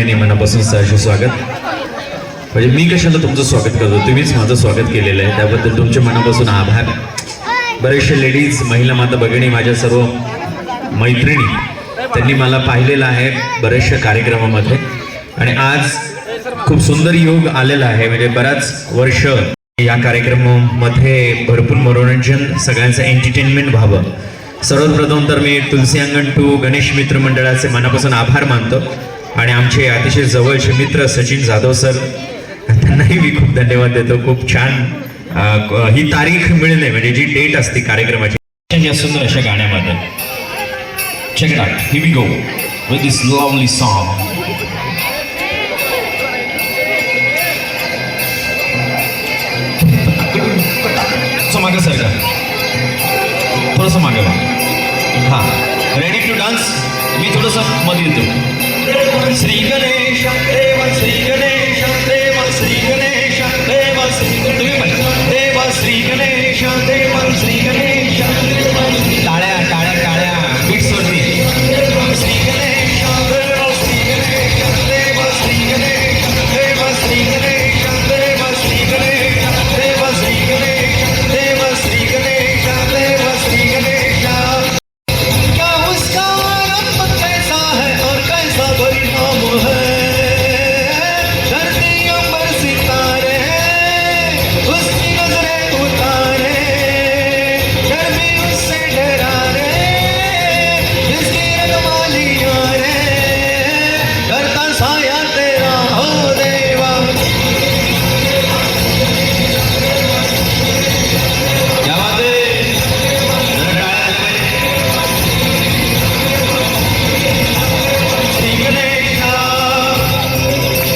मनापासून सहर्ष स्वागत. म्हणजे मी कशाला तुमचं स्वागत करतो, तुम्हीच माझं स्वागत केलेलं आहे, त्याबद्दल तुमच्या मनापासून आभार. बरेचसे लेडीज, महिला माता भगिनी, माझ्या सर्व मैत्रिणी, त्यांनी मला पाहिलेलं आहे बऱ्याचशा कार्यक्रमामध्ये. आणि आज खूप सुंदर योग आलेला आहे. म्हणजे बराच वर्ष या कार्यक्रमामध्ये भरपूर मनोरंजन, सगळ्यांचं एंटरटेनमेंट व्हावं. सर्वप्रथम तर मी तुलसी अंगण टू गणेश मित्र मंडळाचे मनापासून आभार मानतो. आणि आमचे अतिशय जवळचे मित्र सचिन जाधव सर, त्यांनाही मी खूप धन्यवाद देतो. खूप छान ही तारीख मिळणे, म्हणजे जी डेट असते कार्यक्रमाची, या सुंदर अशा गाण्यामध्ये. Check it out. Here we go with this lovely song. So मागे सरका, थोडंसं मागे वा. हा, रेडी टू डान्स. मी थोडंसं मध्ये येतो. श्री गणेश देव, श्री गणेश देव, श्री गणेश देव, तुम्ही पण देव, श्री गणेश देव, श्री गणेश. टाळ्या टाळ्या टाळ्या, बीट सोडली. श्री गणेश देव, श्री गणेश देव, श्री गणेश देव, श्री गणेश देव, श्री गणेश देव, श्री गणेश देव, श्री गणेश देव, श्री गणेश. क्या उसका रंग कैसा है और कैसा परिणाम है, धरती अंबर सितारे उसकी नजरें उतारे, गर्मी उससे डरा रे, जिसकी रखवालियां रे, करता साया तेरा हो देवा. क्या बात है. श्री गणेश.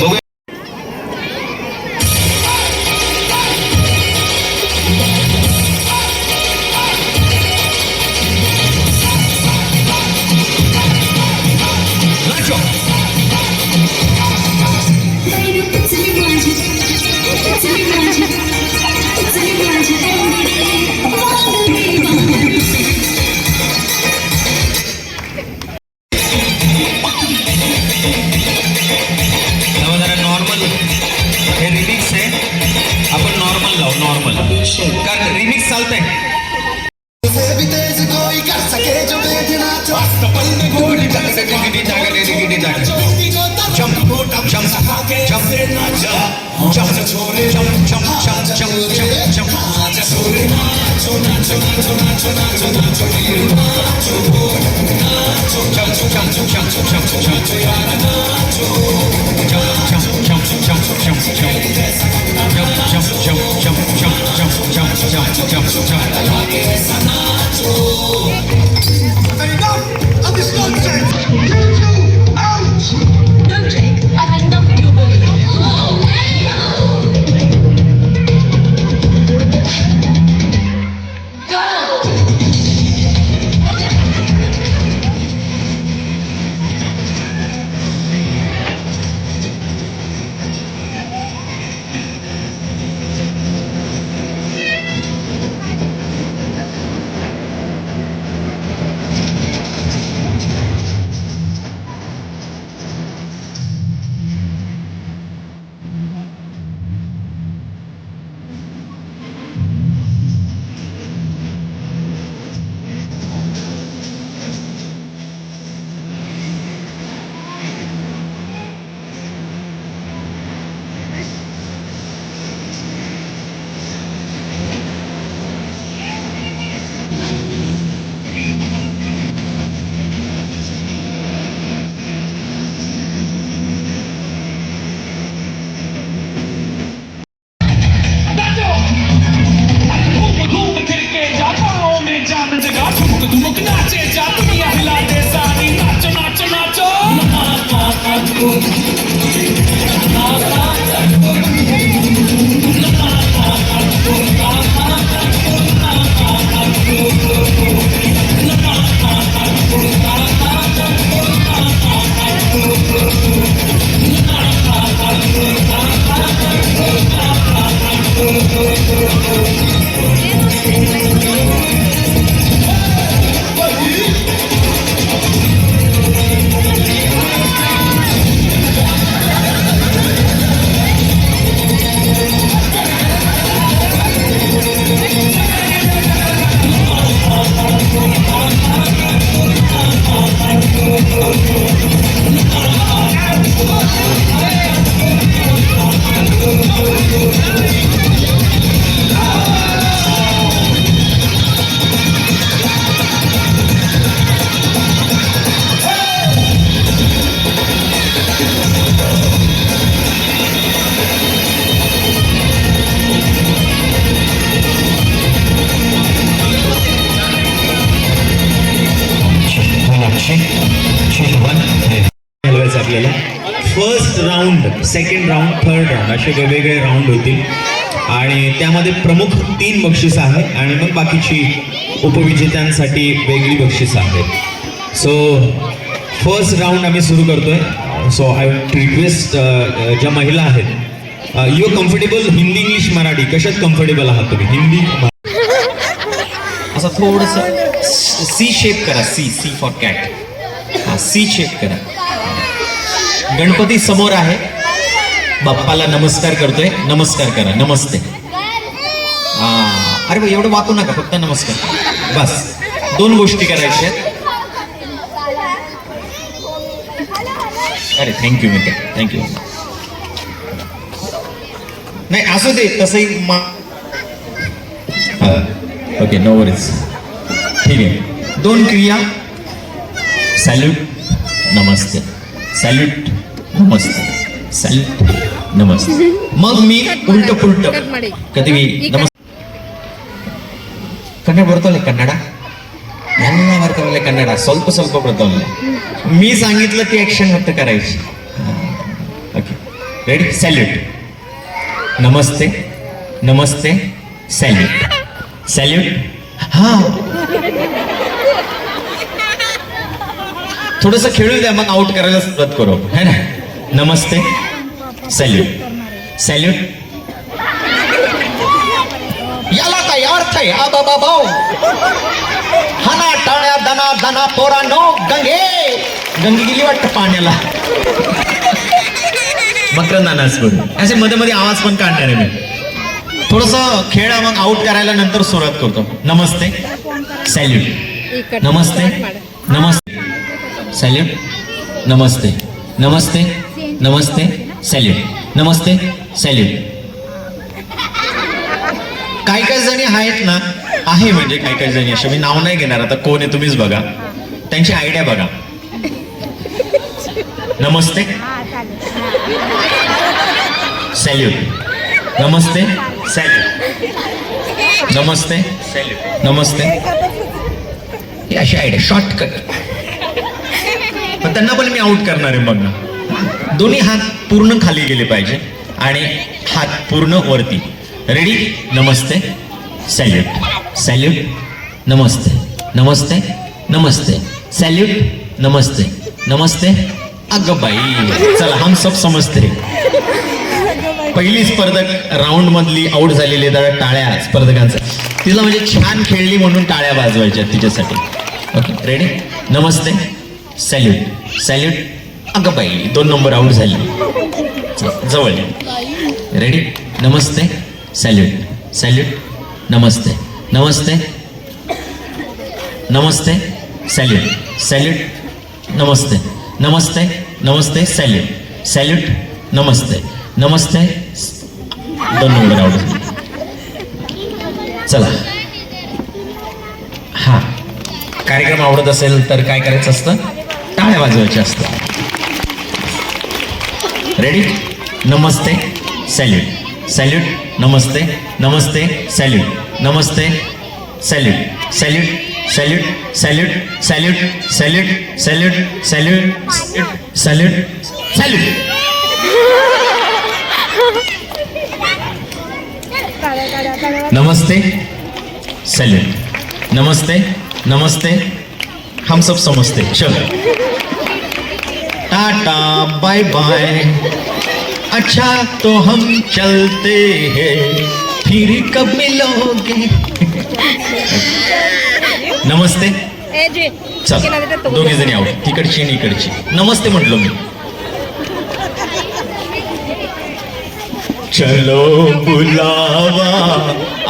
बघूया. नाचो. जरा नॉर्मल हे रिमिक्स आहे, आपण नॉर्मल लावू. नॉर्मल कारण रिमिक्स चालतंय. हलवायचं आपल्याला. First round, second round, third round असे वेगवेगळे राऊंड होतील आणि त्यामध्ये प्रमुख 3 बक्षीस आहेत आणि मग बाकीची उपविजेत्यांसाठी वेगळी बक्षीस आहेत. सो फर्स्ट राऊंड आम्ही सुरू करतोय. सो आय रिक्वेस्ट ज्या महिला आहेत, you comfortable Hindi, English, Marathi कशात कम्फर्टेबल आहात तुम्ही? हिंदी, असं थोडंसं सी शेप करा. C for cat. हा सी शेप करा. गणपती समोर आहे, बाप्पाला नमस्कार करतोय. नमस्कार करा. नमस्ते. अरे एवढं वाकू नका, फक्त नमस्कार बस. 2 गोष्टी करायच्या. अरे थँक्यू मित्र, थँक्यू. नाही असू दे तसंही ओके, नो वरीज. ठीक आहे. 2 क्रिया. सॅल्यूट, नमस्ते. सॅल्यूट, नमस्ते. सॅल्यूट, नमस्ते. मग मी उलट पुलट कधी नमस्ते. ಕನ್ನಡ ಬರ್ತಲ್ಲ ಕನ್ನಡ ಎಲ್ಲ ಬರ್ತವಲ್ಲ ಕನ್ನಡ ಸ್ವಲ್ಪ ಸ್ವಲ್ಪ ಬರ್ತವಲ್ಲ. मी सांगितलं ती ऍक्शन फक्त करायची. Okay ready. सॅल्यूट, नमस्ते. नमस्ते, सॅल्यूट. सॅल्यूट. हा थोडस खेळू द्या, मग आउट करायला सुरुवात करू है ना. नमस्ते, सॅल्यूट. सॅल्यूट. याला काय अर्थ आहे? बाबा भाऊ हाना टाळ्या दना दना पोरा नो. गंगे गेली वाटतं पाण्याला. मकरंदानाच करू असे मध्ये मध्ये आवाज पण काढणार आहे मी. थोडस खेळा, मग आउट करायला नंतर सुरुवात करतो. नमस्ते, सॅल्यूट. नमस्ते, नमस्ते, सॅल्यूट. नमस्ते, नमस्ते, नमस्ते, सॅल्यूट. नमस्ते, सॅल्यूट. काही काही जणी आहेत ना, आहे म्हणजे काही काही जणी अशा, मी नाव नाही घेणार आता, कोण आहे तुम्हीच बघा, त्यांची आयडिया बघा. नमस्ते, सॅल्यूट. नमस्ते, सॅल्यूट. नमस्ते, सॅल्यूट. नमस्ते. ही अशी आयडिया शॉर्टकट. पण त्यांना पण मी आउट करणार आहे. बघ ना, दोन्ही हात पूर्ण खाली गेले पाहिजे आणि हात पूर्ण वरती. रेडी. नमस्ते, सॅल्यूट. सॅल्यूट. नमस्ते, नमस्ते, नमस्ते, सॅल्यूट. नमस्ते, नमस्ते. अगं बाई, चला हम सब समजते. पहिली स्पर्धक राऊंड मधली आउट झालेली टाळ्या स्पर्धकांचा. तिला म्हणजे छान खेळली म्हणून टाळ्या वाजवायच्या तिच्यासाठी. Okay ready. नमस्ते, सॅल्यूट. सॅल्यूट. अगं बाई, 2 नंबर आउट झाली. जवळ. रेडी. नमस्ते, सॅल्यूट. सॅल्यूट. नमस्ते, नमस्ते, नमस्ते, सॅल्यूट. सॅल्यूट. नमस्ते, नमस्ते, नमस्ते, सॅल्यूट. सॅल्यूट. नमस्ते, नमस्ते. 2 नंबर आउट झाली. चला, हा कार्यक्रम आवडत असेल तर काय करायचं असतं? टाळ्या वाजवायच्या असतात. रेडी. नमस्ते, सॅल्यूट. सॅल्यूट. नमस्ते, नमस्ते, सॅल्यूट. नमस्ते, salute. Salute. Salute. Salute. Salute. Salute. Salute. Salute. Salute. Salute. नमस्ते, सैल्यूट. नमस्ते, नमस्ते, हम सब समझते. चलो, टाटा बाय बाय, अच्छा तो हम चलते हैं, फिर कब मिलोगे. नमस्ते. चल, दोघी जणी आहोत, तिकडची आणि इकडची. नमस्ते म्हटलो मी. चलो बुलावा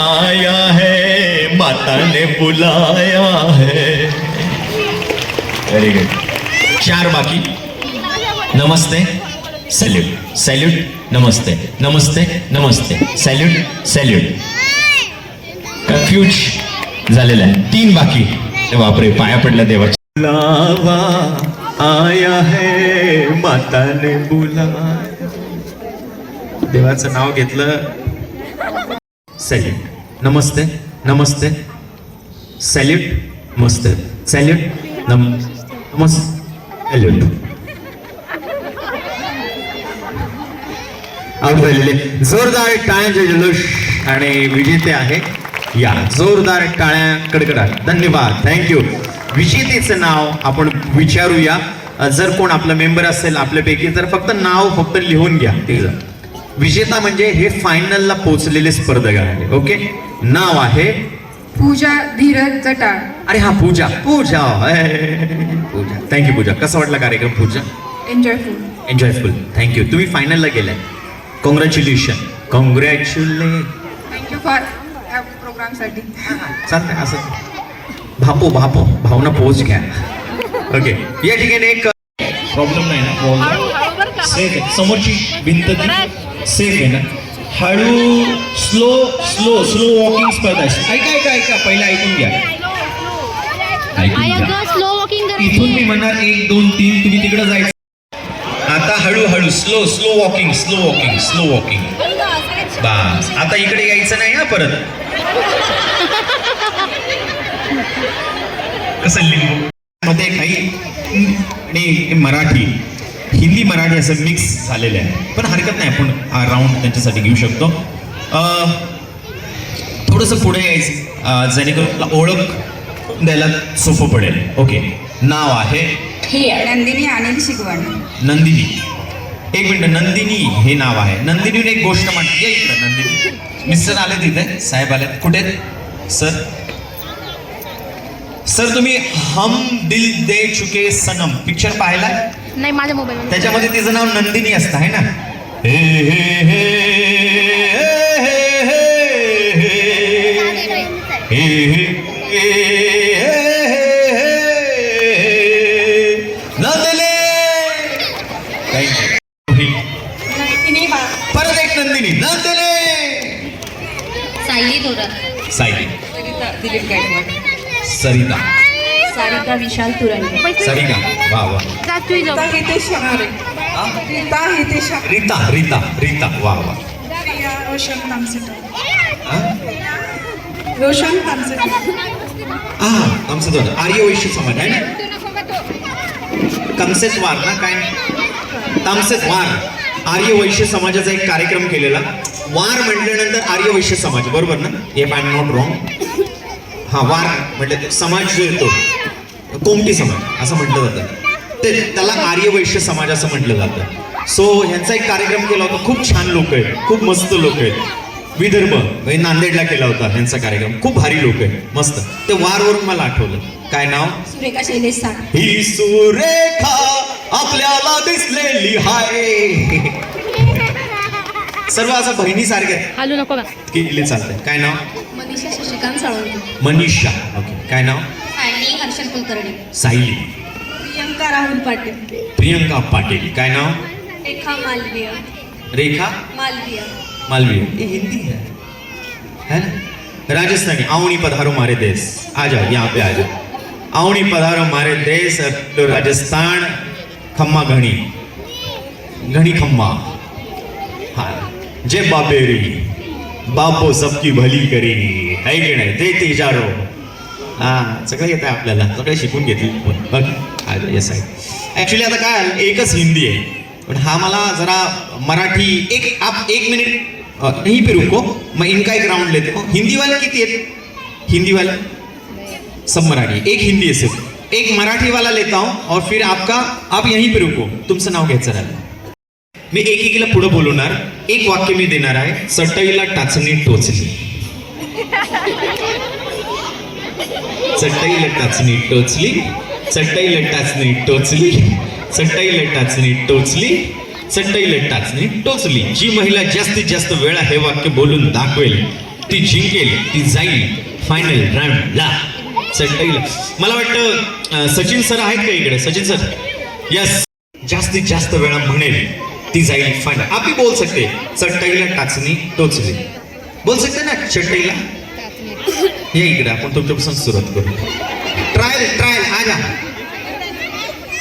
आया है, माता ने बुलाया है. Very good. 4 बाकी. नमस्ते, सैल्यूट. सैल्यूट. नमस्ते, नमस्ते, नमस्ते, सैल्यूट. सैल्यूट. कन्फ्यूज झालेला आहे. 3 बाकी. बापरे, पाया पडला देवाच्या. बुलावा आया है माता ने बुलाया. देवाचं नाव घेतलं. सॅल्यूट. नमस्ते नमस्ते. सॅल्यूट. मस्त. सॅल्यूट. नमस्ते. सॅल्यूट. आउट झालेले. जोरदार टाळ्यांचे जल्लोष आणि विजेते आहे या. जोरदार टाळ्या कडकडाट. धन्यवाद. थँक्यू. विजेतेचं नाव आपण विचारूया. जर कोण आपला मेंबर असेल आपल्यापैकी तर फक्त नाव लिहून घ्या. ठीक आहे. विजेता म्हणजे हे फायनलला पोहोचलेले स्पर्धक आहे. ओके. नाव आहे पूजा धीरज जटाळ. अरे हा पूजा. पूजा पूजा. थँक्यू पूजा. कसा वाटला कार्यक्रम पूजा? एन्जॉयफुल. एन्जॉयफुल. थँक्यू. तुम्ही फायनलला गेलाय. कॉंग्रॅच्युलेशन. कॉंग्रॅच्युलेट. थँक्यू फॉर प्रोग्रामसाठी. चालतंय असं. भापो भावना पोच घ्या. ओके. या ठिकाणी एक प्रॉब्लेम नाही ना. सेफ आहे. समोरची भिंत सेफ आहे ना. हळू स्लो वॉकिंग स्पर्धा आहे. ऐका पहिला ऐकून घ्या. स्लो वॉकिंग इथून मी म्हणणार 1 2 3 तुम्ही तिकडे जायचं. आता हळूहळू स्लो वॉकिंग. बस. आता इकडे यायचं नाही हा परत. कसं लिंबू मध्ये काही आणि मराठी हिंदी मराठी असं मिक्स झालेलं आहे. पण हरकत नाही. आपण हा राऊंड त्यांच्यासाठी घेऊ शकतो. थोडंसं पुढे यायचं जेणेकरून ओळख द्यायला सोपं पडेल. ओके. नाव आहे नंदिनी अनिल शिगवण. नंदिनी. एक मिनिट. नंदिनी हे नाव आहे. नंदिनीने एक गोष्ट म्हटली. या इकडं नंदिनी. मिस्टर आले तिथे. साहेब आले. कुठे सर? सर तुम्ही हम दिल दे चुके सनम पिक्चर पाहिलाय? नाही माझ्या मोबाईल. त्याच्यामध्ये तिचं नाव नंदिनी असतं आहे ना. हे हे हे परत एक नंदिनी. नंदिनी. सायली थोरात. सायली. दिलीप गायकवाड. सरिता. सारिका विशाल तुरंगे. सरिता. वा वा. रीता हितेश शहारे. रीता. वा वा. प्रिया रोशन तामसेकर. हा आमचं दोन आर्य वैश्य समाज आहे ना. कमसेस वार ना काय तामसेस वार. आर्य वैश्य समाजाचा एक कार्यक्रम केलेला. वार म्हटल्यानंतर आर्य वैश्य समाज बरोबर ना. If I am not wrong. हा वार म्हटलं समाज जो येतो कोमटी समाज असं म्हटलं जातं. त्याला आर्य वैश्य समाज असं म्हटलं जातं. सो ह्यांचा एक कार्यक्रम केला होता. खूप छान लोक आहेत. खूप मस्त लोक आहेत. विदर्भ म्हणजे नांदेडला केला होता ह्यांचा कार्यक्रम. खूप भारी लोक आहेत. मस्त. ते वारवरून मला आठवलं. काय नाव? सुरेखा शैलेश साठ. ही सुरेखा आपल्याला दिसलेली हाय. सर्व असं बहिणीसारखे हालू नको का. केले चालतंय. काय नाव? मनीषा शशिकांत साळुंके. मनीषा. ओके. काय नाव? सायली हर्षल कुलकर्णी. सायली. प्रियंका राहुल पाटील. प्रियंका पाटील. काय नाव? रेखा मालवीय. रेखा मालवीय. ये हिंदी है ना. राजस्थानी. आवनी पधारो मारे देश. आ जाओ यहाँ पे आ जाओ. आवनी पधारो मारे देश. तो राजस्थान. खम्मा घणी खम्मा. हाँ. जय बाबेरी. बापो सबकी भली करी. है की नाही. ते तेजारो. हा सगळं येत आहे आपल्याला. सगळे शिकून घेतली. बघ येस आहे. ऍक्च्युली आता काय एकच हिंदी आहे. पण हा मला जरा मराठी एक मिनिट यहीं पे रुको. मैं इनका एक राउंड लेते हो. हिंदी वाले किती आहेत? हिंदी वाले सब मराठी. एक हिंदी है सिर्फ. एक मराठी वाला लेता हूं और फिर आप यहीं पे रुको. तुमचं नाव घ्यायचं राहिलं. मी एकीला पुढे बोलवणार. एक वाक्य मी देणार आहे. चटईला टाचणी टोचली. चटईला टाचणी टोचली. चटईला टाचणी टोचली. चटईला टाचणी टोचली. चटईला टाचणी टोचली. जी महिला जास्तीत जास्त वेळा हे वाक्य बोलून दाखवेल ती जिंकेल. ती जाईल फायनल राऊंडला. चटईला. मला वाटतं सचिन सर आहेत का इकडे? सचिन सर. यस. जास्तीत जास्त वेळा म्हणेल ती जाईल फायनल. आप भी बोल सकते. चटईला टाचणी टोचली. बोल सकते ना चटईला. या इकडे आपण तुमच्यापासून सुरुवात करू. ट्रायल आ जा.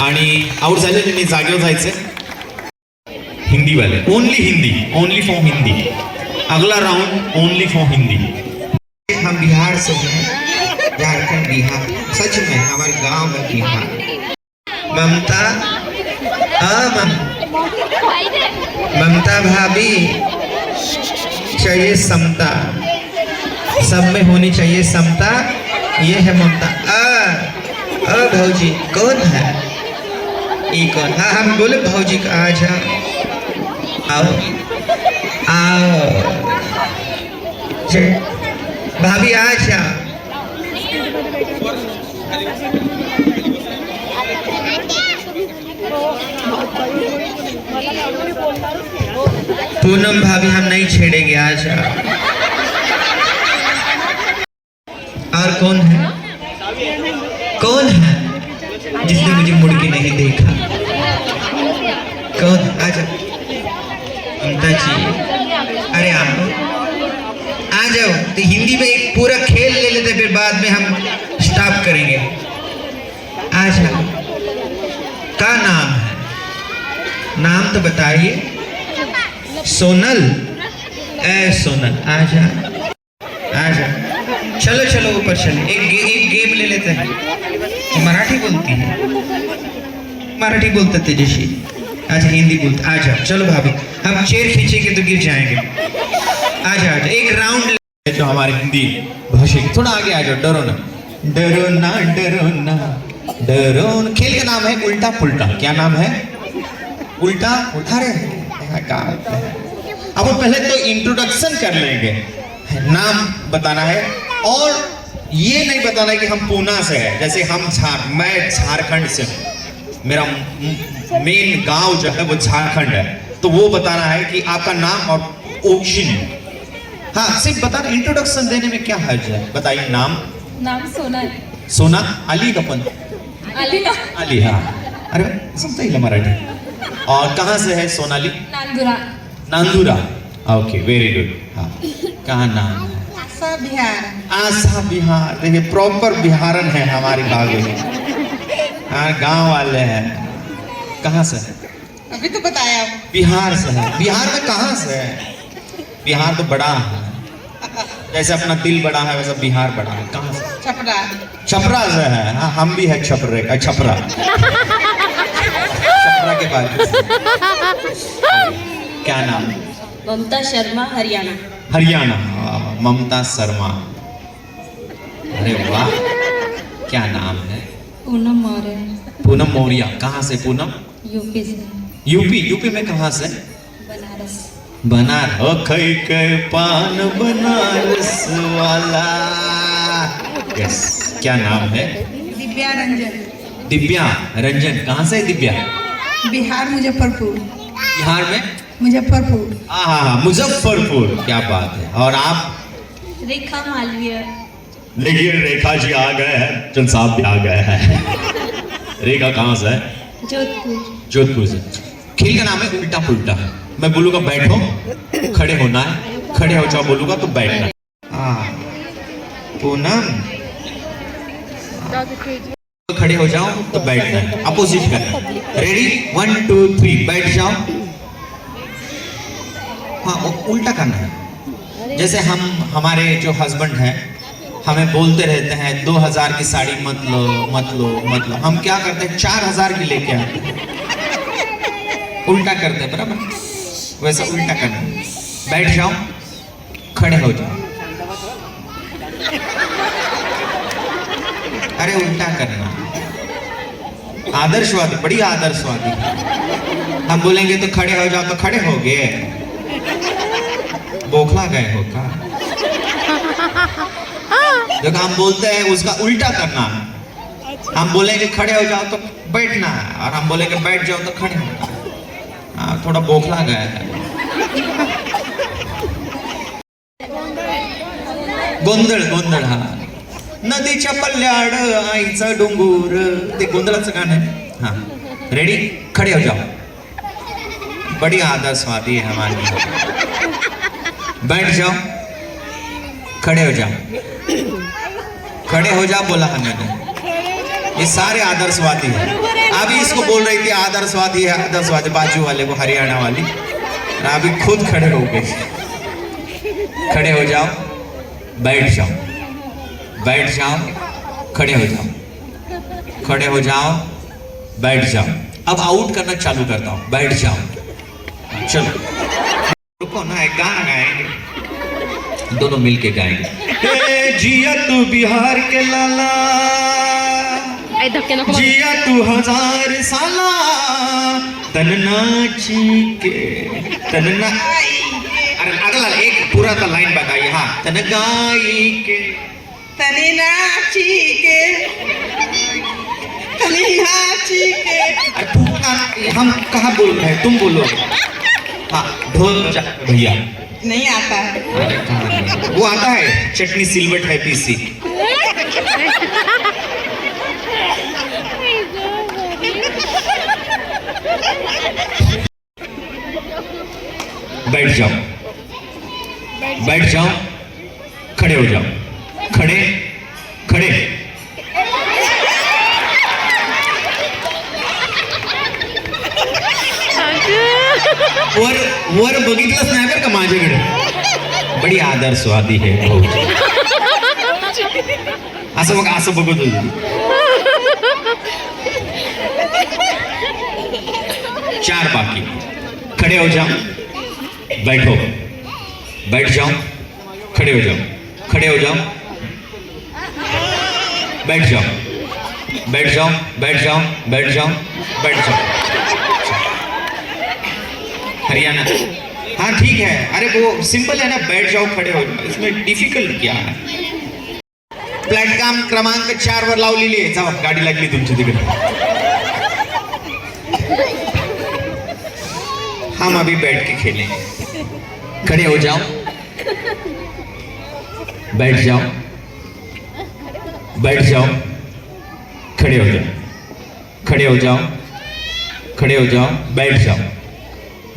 आणि आउट झालेले जागेवर जायचे हिंदी वाले, only Hindi, only for Hindi. अगला राउंड ओनली फॉर हिंदी. हम बिहार से हैं, झारखंड बिहार, सच में हमारे गांव में बिहार. ममता ममता भाभी चाहिए समता, सब में होनी चाहिए समता. ये है ममता. भौजी कौन है? ये कौन? हाँ हम बोले भौजी का आ जाओ, आओ आओ भाभी आ जाओ. पूनम भाभी हम नहीं छेड़ेंगे, आ जाओ. और कौन है? कौन है जिसने मुझे मुड़ के नहीं देखा? कौन? आ जाओ ममता जी. अरे आओ, आ जाओ. तो हिंदी में एक पूरा खेल ले लेते, फिर बाद में हम स्टॉप करेंगे. आ जाओ. क्या नाम है? नाम तो बताइए. सोनल. ए सोनल आ जा, आ जा. चलो चलो ऊपर चले. एक गेम ले लेते हैं. मराठी बोलती है? मराठी बोलते तेजस्वी. अच्छा हिंदी बोलते. आ जाओ. चलो भाभी, हम चेयर खींचेंगे तो गिर जाएंगे. आ जाओ. एक राउंड जो हमारे हिंदी भाषी, थोड़ा आगे आ जाओ. डरो ना, डरो ना, डरो ना, डरो. खेल का नाम है उल्टा पुल्टा. क्या नाम है? उल्टा उल्टा. अब पहले तो इंट्रोडक्शन कर लेंगे. नाम बताना है और ये नहीं बताना है कि हम पूना से है. जैसे मैं झारखंड से हूँ, मेरा मेन गांव जो है वो झारखंड है, तो वो बताना है कि आपका नाम और ओरिजिन. हाँ सिर्फ बताना. इंट्रोडक्शन देने में क्या हर्ज है? बताइए. नाम सोना. सोना. अली कपन. अली. हाँ अरे सुनते ही मराठी. और कहाँ से है Sonali? Nandura. Okay very good. हाँ कहाँ नाम है? आसा बिहार. आसा बिहार. देखिए प्रॉपर बिहारन है हमारी बागों में. हाँ गांव वाले हैं. कहाँ से? अभी तो बताया. बिहार से है. बिहार में कहाँ से है? बिहार तो बड़ा है, जैसे अपना दिल बड़ा है वैसा बिहार बड़ा है. कहाँ से? छपरा. छपरा से है. हाँ हम भी है छपरे का. छपरा छपरा के बाद क्या नाम? ममता शर्मा, हरियाणा. हरियाणा. ममता शर्मा. अरे वाह, क्या नाम है? पूनम मौर्य. पूनम मौर्य. कहाँ से पूनम? यूपी से. यूपी. यूपी में कहाँ से? बनारस. बनारस. खई के पान बनारस वाला. यस. क्या नाम है? दिव्या रंजन. दिव्या रंजन. कहाँ से दिव्या? बिहार मुजफ्फरपुर. बिहार में मुजफ्फरपुर. हाँ मुजफ्फरपुर. क्या बात है. और आप? रेखा मालवीय. देखिए रेखा जी आ गए हैं, चंद साहब भी आ गए हैं. रेखा कहाँ से है? जोधपुर. जोधपुर से. खेल का नाम है उल्टा पुल्टा. मैं बोलूंगा बैठो, खड़े होना है. खड़े हो जाओ बोलूंगा तो बैठना. पूनम खड़े हो जाओ तो बैठना है. अपोजिट करना. रेडी 1 2 3 बैठ जाओ. हाँ उल्टा करना है. जैसे हमारे जो हस्बैंड हैं हमें बोलते रहते हैं 2000 की साड़ी मत लो मत लो मत लो. हम क्या करते हैं 4000 की लेके आते हैं. उल्टा करते हैं. बराबर वैसा उल्टा करना. बैठ जाओ, खड़े हो जाओ. अरे उल्टा करना. आदर्शवादी, बड़ी आदर्शवादी. हम बोलेंगे तो खड़े हो जाओ तो खड़े हो गए. बोखला गए हो का? जो हम बोलते हैं उसका उल्टा करना है. हम बोलेंगे खड़े हो जाओ तो बैठना है, और हम बोलेंगे बैठ जाओ तो खड़े हो जाओ. हाँ थोड़ा बोखला गया है. गोंधळ गोंधळ. हा नदीच्या पल्ल्याड आईचा डोंगूर. ते गोंधळाचं गाणं आहे. हाँ रेडी. खड़े हो जाओ. बड़ी आदर्शवादी है हमारी. बैठ जाओ, खड़े हो जाओ. खड़े हो जाओ बोला हमने. ये सारे आदर्शवादी हैं। अभी इसको बोल रही थी आदर्शवादी है, आदर्शवादी, बाजू वाले को, हरियाणा वाली, और अभी खुद खड़े हो गए। खड़े हो जाओ, बैठ जाओ, बैठ जाओ, खड़े हो जाओ, खड़े हो जाओ, बैठ जाओ। अब आउट करना चालू करता हूं, बैठ जाओ। चलो रुको ना, एक गाना गाएंगे, दोनों मिलके गाएंगे। हे जिया तू बिहार के लाला, आई धक्के नको मारू. जिया तू 1000 साला, तन नाची के तन ना, अरे अगला एक पूरा तो लाइन बताइए। हाँ, तन गाई के तनी नाची के, तनी नाची के। अरे तू हम कहाँ बोल रहे हैं, तुम बोलो। हाँ, ढोल बजा भैया। नहीं आता है। अरे कहाँ है? वो आता है, चटनी सिलवट है पीसी। बैठ जाओ, बैठ जाओ, खड़े हो जाओ, खड़े खड़े। वर वर बघितलंच नाही बरं का माझ्याकडे, बडी आदर्शवादी आहे भाऊजी. असं बघ, असं बघत होती. चार बाकी. खड़े हो जाओ, बैठो, बैठ जाओ, खड़े हो जाओ, खड़े हो जाओ, बैठ जाओ, बैठ जाओ, बैठ जाओ, बैठ जाओ, बैठ जाओ. हरियाणा, हाँ ठीक है. अरे वो सिंपल है ना, बैठ जाओ, खड़े हो जाओ, इसमें डिफिकल्ट क्या है. प्लॅटफॉर्म क्रमांक 4 वर लावलेली आहे. जावा, गाडी लागली तुमची तिकडे. हम अभी बैठ के खेलेंगे. खड़े हो जाओ, बैठ जाओ, बैठ जाओ, खड़े हो जाओ, खड़े हो जाओ, खड़े हो जाओ, बैठ जाओ,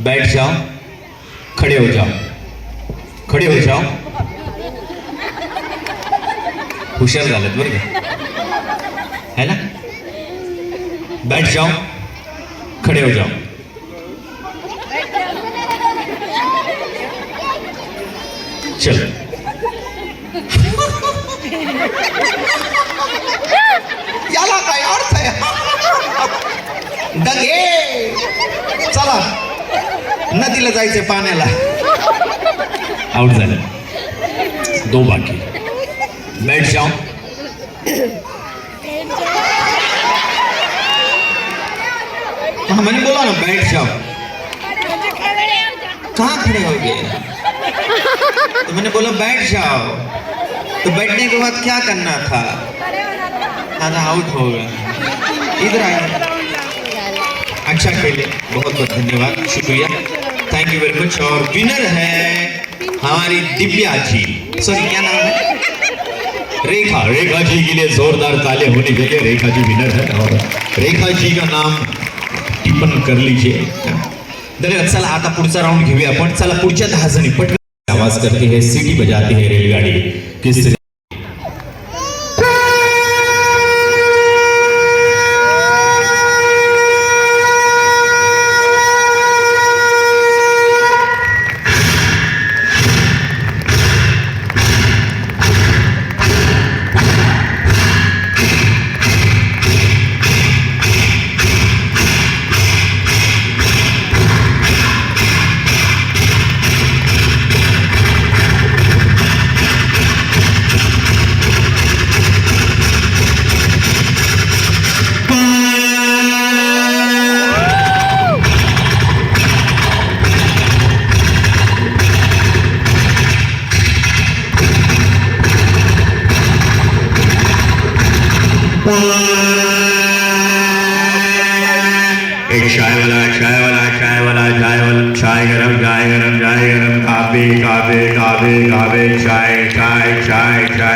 बैठ जाओ, खड़े हो जाओ, खड़े हो जाओ. हुशार झालेत बरं का, है ना. बैठ जाओ, खड़े हो जाओ. चलो. याला काय अर्थ आहे. दगे, चला नदीला जायचंय पाण्याला. आउट झालं. 2 बाकी. बैठ जाओ, हाँ मैंने बोला ना बैठ जाओ. कहाँ खड़े हो गए. तो मैंने बोला बैठ जाओ, तो बैठने के बाद क्या करना था. हाँ, आउट हो गया. इधर आइए. अच्छा खेले, बहुत बहुत धन्यवाद, शुक्रिया, थैंक यू वेरी मच. और विनर है हमारी दिव्या जी. सॉरी, क्या नाम है. रेखा. रेखा जी के लिए जोरदार ताले होने चाहिए. रेखा जी विनर है, और रेखा जी का नाम टिप्पण कर लीजिए. धन्यवाद. चला आता पुढचा राऊंड घेऊया आपण. चला, पुढच्या 10 जणी पटकन आवाज करते हैं, सीटी बजाती है रेलगाड़ी किस एक चाय वाला, चाय वाला, चाय वाला, चाय वाला, चाय गरम, चाय गरम, चाय गरम, काफी काफी काफी काफी, चाय चाय चाय चाय.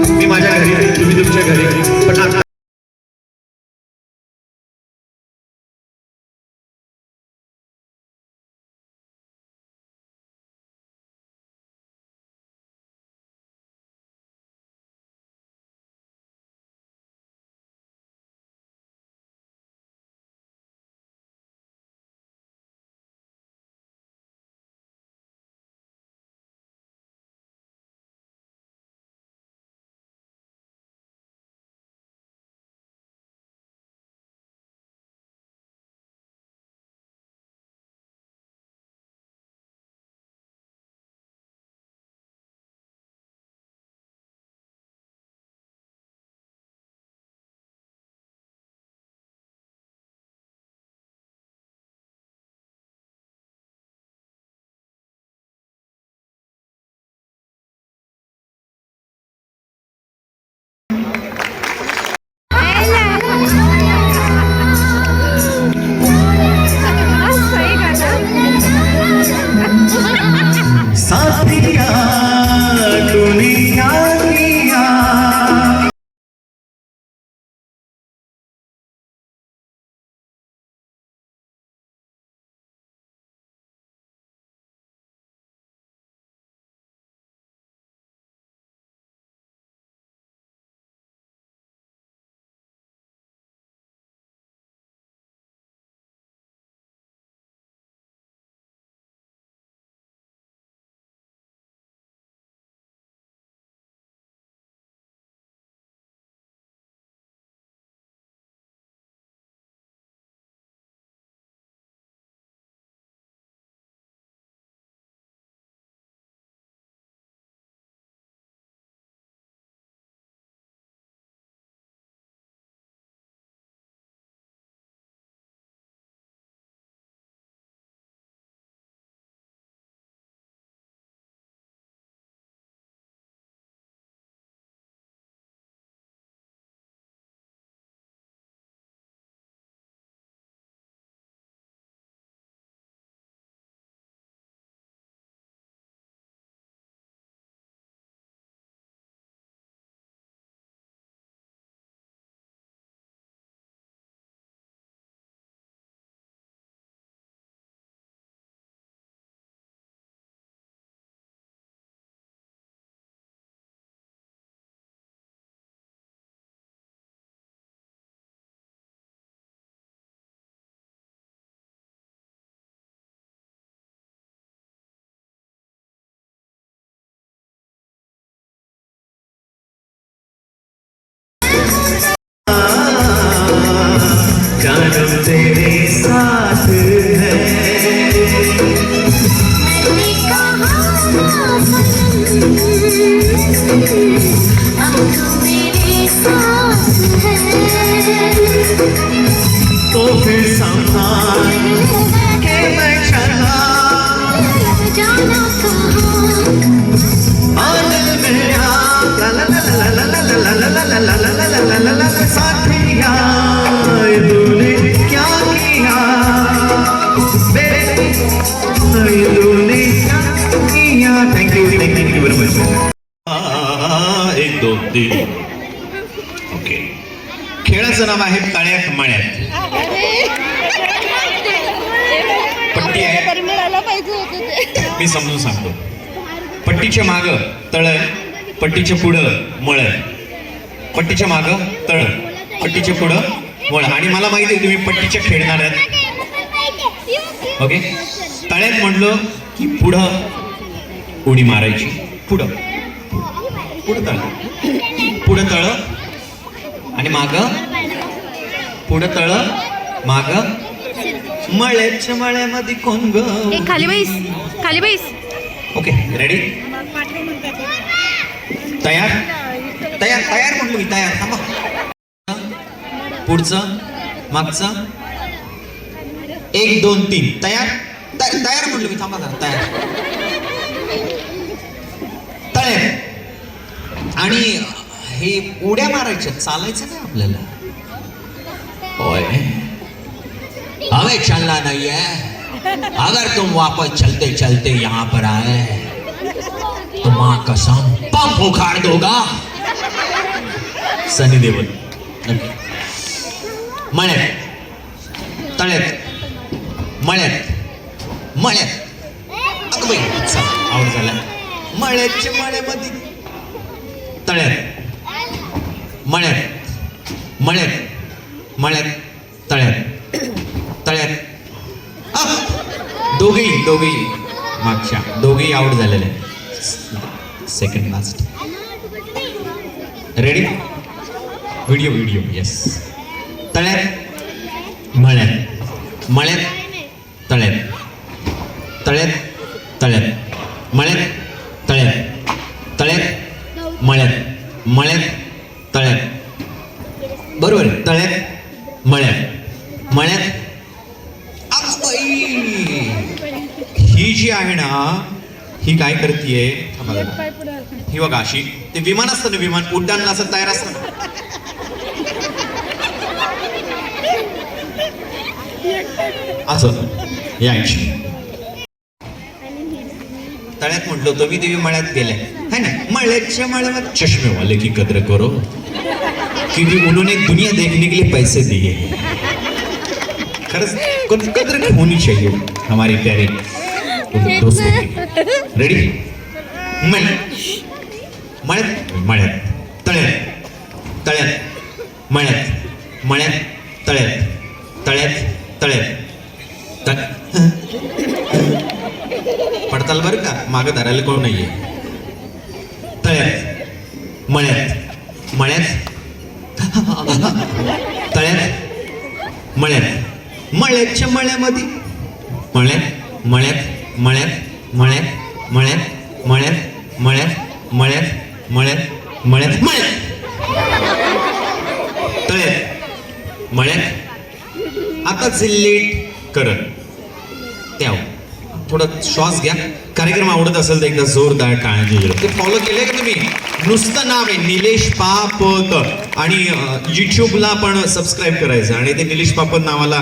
मी माझ्या घरी आहे, तुम्ही तुमच्या घरी, पण आता साथिया दुनिया किया जानम तेरे साथ है तो फिर संभाल के मैं चला आनंद मेरा ला ला ला ला ला ला ला ला ला ला ला ला ला ला ला साथिया ओके. खेळाचं नाव आहे तळ्यात मळ्यात. पट्टी आहे, मिळायला पाहिजे होते ते. मी समजून सांगतो. पट्टीच्या माग तळ, पट्टीच्या पुढं मळ, पट्टीच्या माग तळ, पट्टीच्या पुढं मळ. आणि मला माहिती आहे तुम्ही पट्टीच्या खेळणार आहेत. ओके. तळ्यात म्हणलं की पुढं उडी मारायची, पुढं पुढं तळ, पुढं तळ आणि माग, पुढं तळ माग. मळ्याच्या मळ्यामध्ये कोण ग. ए, खाली बैस, खाली बैस. Okay, ready. तयार तयार तयार म्हटलं मी, तयार. थांबा. पुढचं मागचं 1 2 3 तयार. तयार म्हटलं मी, थांबा जरा. तयार तयार. आणि हे उड्या मारायच्या, चालायचं नाही आपल्याला. ओए हमें चलना नहीं है. अगर तुम वापस चलते चलते यहाँ पर आए तो माँ कसम पंप उखाड़ दोगा. सनी देओल. मळ्यात तळ्यात मळ्यात मळ्यात. अगं बाई, चला आवड झाला. मळ्याच्या मळ्यामध्ये तळ्यात मळ्यात मळ्यात मळ्यात तळ्यात तळ्यात. दोघेही मागच्या दोघेही आउट झालेले. Second last. Ready. Video yes. तळ्यात मळ्यात मळ्यात तळ्यात तळ्यात तळ्यात मळ्यात तळ्यात तळ्यात मळ्यात मळ्यात तळ्यात. बरोबर. तळ्यात मळ्यात मळ्यात. अगं बाई, ही जी आहे ना, ही काय करतीये. ही बघा अशी, ते विमान असतं ना, विमान उड्डाणला असं तयार असतं ना. असं यायची. तळ्यात म्हटलं होतं मी, देवी मळ्यात गेले है ना. मळ्याच्या मळ्यामध्ये चष्मे वाले की कदर करो, क्योंकि उन्होंने दुनिया देखने के लिए पैसे दिए. खरंच कदर होनी चाहिए हमारी प्यारी दोस्तों की. रेडी. मळ्यात मळ्यात तळ्यात तळ्यात मळ्यात मळ्यात तळ्यात तळ्यात तळ्यात. पडताल बरं का, मागं धरायला कोण नाहीये. तळ्यात मळ्यात मळ्यात तळ्यात मळ्यात मळ्याच्या मळ्यामध्ये मळ्यात मळ्यात मळ्यात मळ्यात मळ्यात मळ्यात मळ्यात मळ्यात मळ्यात मळ्यात मळ्यात तळ्यात मळ्यात. आता जे लेट करत त्या थोडा श्वास घ्या. कार्यक्रम आवडत असेल तर एकदा जोरदार टाळ्या. ते फॉलो केले का तुम्ही. नुसतं नाव आहे निलेश पापकर. आणि यूट्यूबला पण सबस्क्राईब करायचं आणि ते निलेश पापत नावाला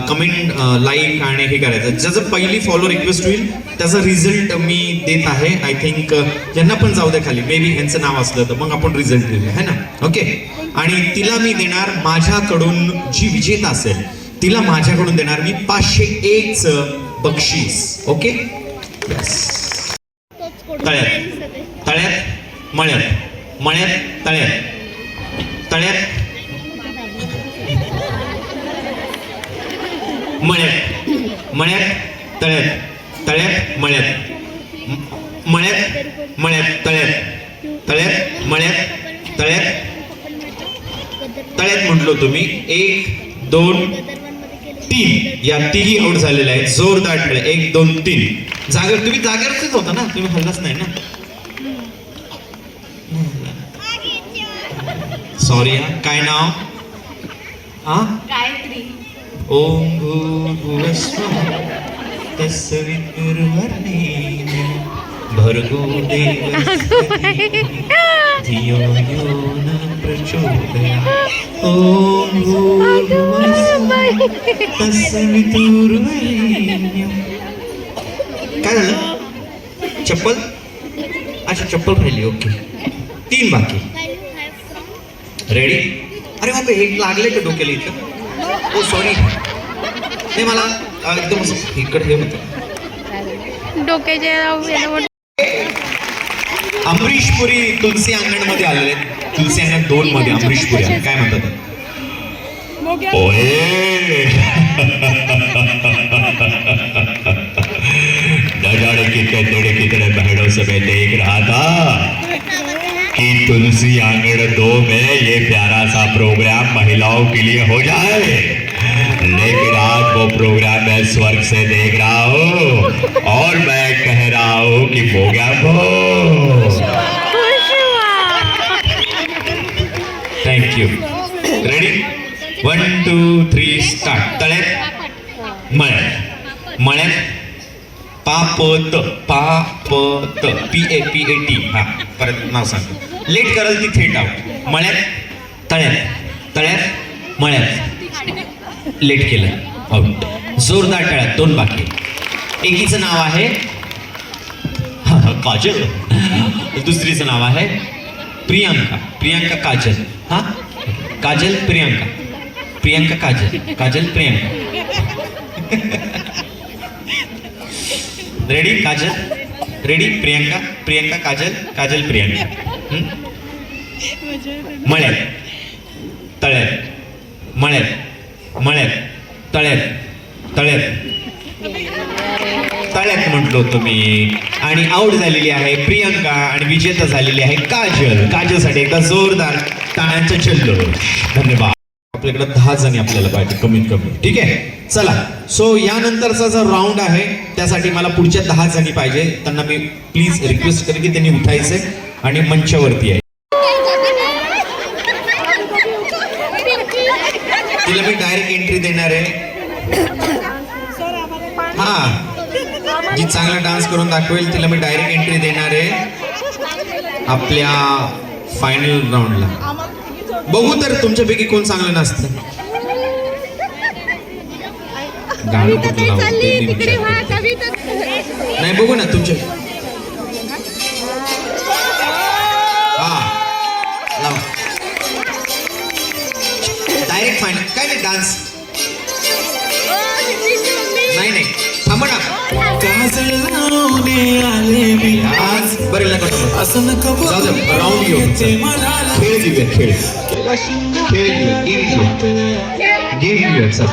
कमेंट लाईक आणि हे करायचं. ज्याचं पहिली फॉलो रिक्वेस्ट होईल त्याचा रिझल्ट मी देत आहे. आय थिंक ज्यांना पण जाऊ द्या खाली, मे बी ह्यांचं नाव असलं तर मग आपण रिझल्ट देऊया है ना. ओके. आणि तिला मी देणार माझ्याकडून, जी विजेता असेल तिला माझ्याकडून देणार मी 501 बक्षीस. ओके. तळ्यात तळ्यात मळ्यात मळ्यात तळ्यात तळ्यात मळ्यात मळ्यात तळ्यात तळ्यात मळ्यात मळ्यात मळ्यात तळ्यात तळ्यात मळ्यात तळ्यात तळ्यात म्हटलो तुम्ही. 1 2 3 या तिघी आउट झालेल्या आहेत. जोरदार टाळ्या. 1 2 3. जागेवर तुम्ही जागेवरच होता ना, तुम्ही हल्लाच नाही ना. सॉरी. काय नाव. हा गायत्री. ओम भूर्भुवस्वः तस्सवितुर्वरेण्यं भर्गो देवस्य धियो यो न प्रचोदयात्. ओम भूर्भुवस्वः तस्सवितुर्वरेण्यं. काय झालं. चप्पल. अच्छा चप्पल खाली. ओके. 3 बाकी. रेडी? अरे बापरे, हे लागले का डोक्याला इथं? ओ सॉरी, नाही मला एकदम असं इकडे हे होतं. डोक्याच्या अमरीश पुरी तुलसी अंगणमध्ये आलेले. तुलसी अंगण 2 मध्ये अमरीश पुरी आले. काय म्हणतात? ओए न जाने कितने बहनों से मैं देख रहा था कि तुलसी आंगन 2 में ये प्यारा सा प्रोग्राम महिलाओं के लिए हो जाए, लेकिन आज वो प्रोग्राम मैं स्वर्ग से देख रहा हूँ और मैं कह रहा हूँ कि हो गया वो. Thank you. रेडी? 1 2 3 स्टार्ट. तळ्यात मळ्यात मळ्यात पापत पापत PAPAT. हा परत नाव सांग. लेट कराल ती थेट आउट. मळ्यात तळ्यात तळ्यात मळ्यात लेट केलं आउट. जोरदार तळ्यात 2 बाकी. एकीचं नाव आहे काजल, दुसरीचं नाव आहे प्रियांका. प्रियांका काजल. हा काजल प्रियांका. प्रियांका काजल. काजल प्रियांका. रेडी? काजल रेडी. प्रियांका प्रियांका काजल काजल प्रियांका. मळ्यात तळ्यात मळ्यात मळ्यात तळ्यात तळ्यात तळ्यात म्हटलो होतो मी. आणि आऊट झालेली आहे प्रियांका आणि विजेता झालेली आहे काजल. काजलसाठी एकदा जोरदार टाळ्यांचा जल्लोष. धन्यवाद. आपल्याकडे 10 जणी आपल्याला पाहिजे कमीत कमी. ठीक आहे, चला. सो यानंतरचा जो राऊंड आहे त्यासाठी मला पुढच्या 10 जणी पाहिजे. त्यांना मी प्लीज रिक्वेस्ट करेन की त्यांनी उठायचे आणि मंचावरती आहे. तिला मी डायरेक्ट एंट्री देणार आहे. हा, जी चांगला डान्स करून दाखवेल तिला मी डायरेक्ट एंट्री देणार आहे आपल्या फायनल राऊंडला. बघू तर तुमच्यापैकी कोण चांगलं नसतं. गाणं कुठलं लावतं ते मी विचार करतो. नाही बघू ना तुमच्या. हा लाव. Direct final. काय नाही डान्स नाही नाही थांबा ना. बरेल नका जाऊ दे. राऊंड घेऊ. खेळ घेऊया. खेळ घेऊया. गेम घेऊया. चल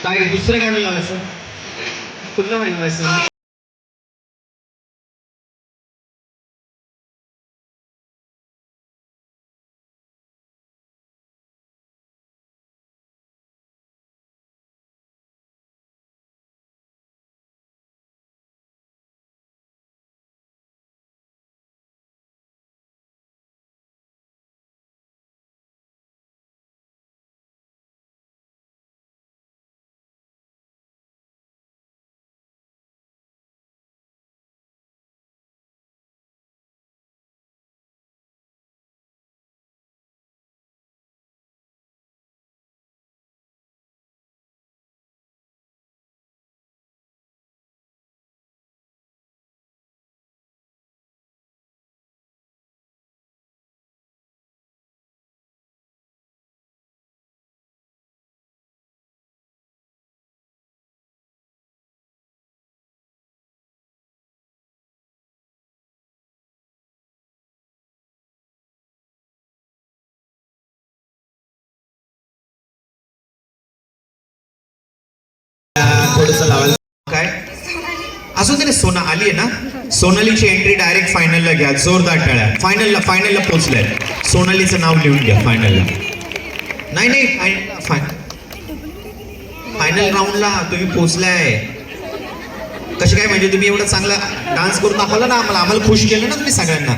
काय दुसरं गाणं लावायचं? कुठलं लावायचं? थोडस लावायला. काय असू दे ना, सोना आली आहे ना. सोनालीची एंट्री डायरेक्ट फायनलला घ्या, जोरदार टाळ्या. फायनलला पोहोचलाय. सोनालीचं नाव लिहून घ्या फायनलला. नाही फायनल राऊंडला तुम्ही पोहोचलाय. कसे काय म्हणजे तुम्ही एवढा चांगला डान्स करून दाखवला ना आम्हाला खुश केलं ना तुम्ही सगळ्यांना.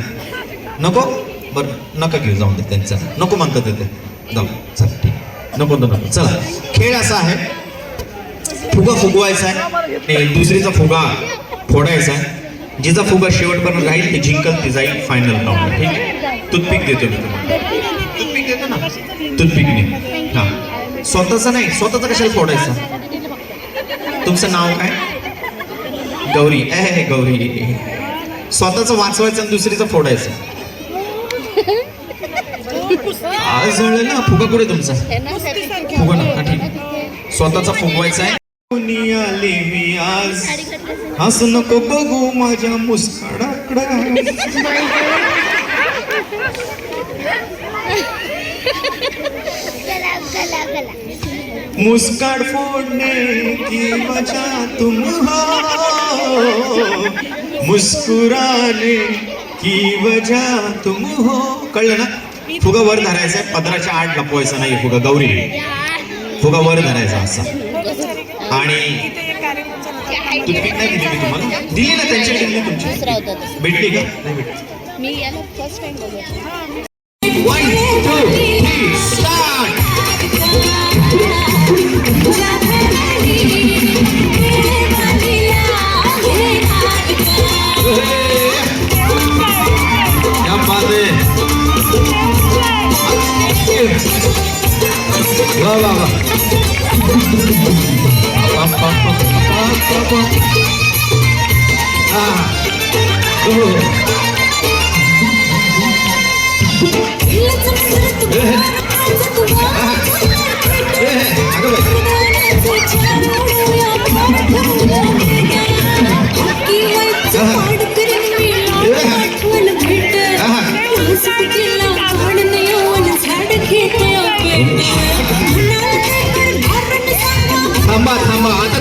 नको बरं नका घेऊ, जाऊन दे त्यांचा नको म्हणतात ते जाऊ. चला ठीक, नको. चला खेळ असा आहे, फुगा फुगवायचा आहे, दुसरीचा फुगा फोडायचा आहे. जिचा फुगा शेवटपर्यंत राहील ते जिंकल, ते जाईल फायनल राऊंड. ठीक आहे, टूथपिक देतो मी तुम्हाला. टूथपिक देतो ना, टूथपिकने. हा स्वतःचा नाही, स्वतःचा कशाला फोडायचा. तुमचं नाव काय. गौरी. गौरी. स्वतःच वाचवायचं आणि दुसरीचं फोडायचं. आज जळलं ना. फुगा कुठे तुमचा. फुगा ना. ठीक, स्वतःचा फुगवायचा आहे. आले मी आज, असं नको बघू माझ्या मुस्काडाकडं. मुस्काड फोड़ने की वजह तुम हो, मुस्कुराने की वजह तुम हो. कळलं ना. फुगा वर धरायचा आहे, पदराच्या आड लपवायचा नाही फुगा. गौरी फुगा वर धरायचा असा. आणि टूथपिक नाही दिली मी तुम्हाला. दिली ना त्यांच्याकडे, दिली तुमची. भेटली का. नाही भेटली. मी याला फर्स्ट टाइम बघितलं. 1 2 3 स्टार्ट. क्या बात है. वाह वाह वाह.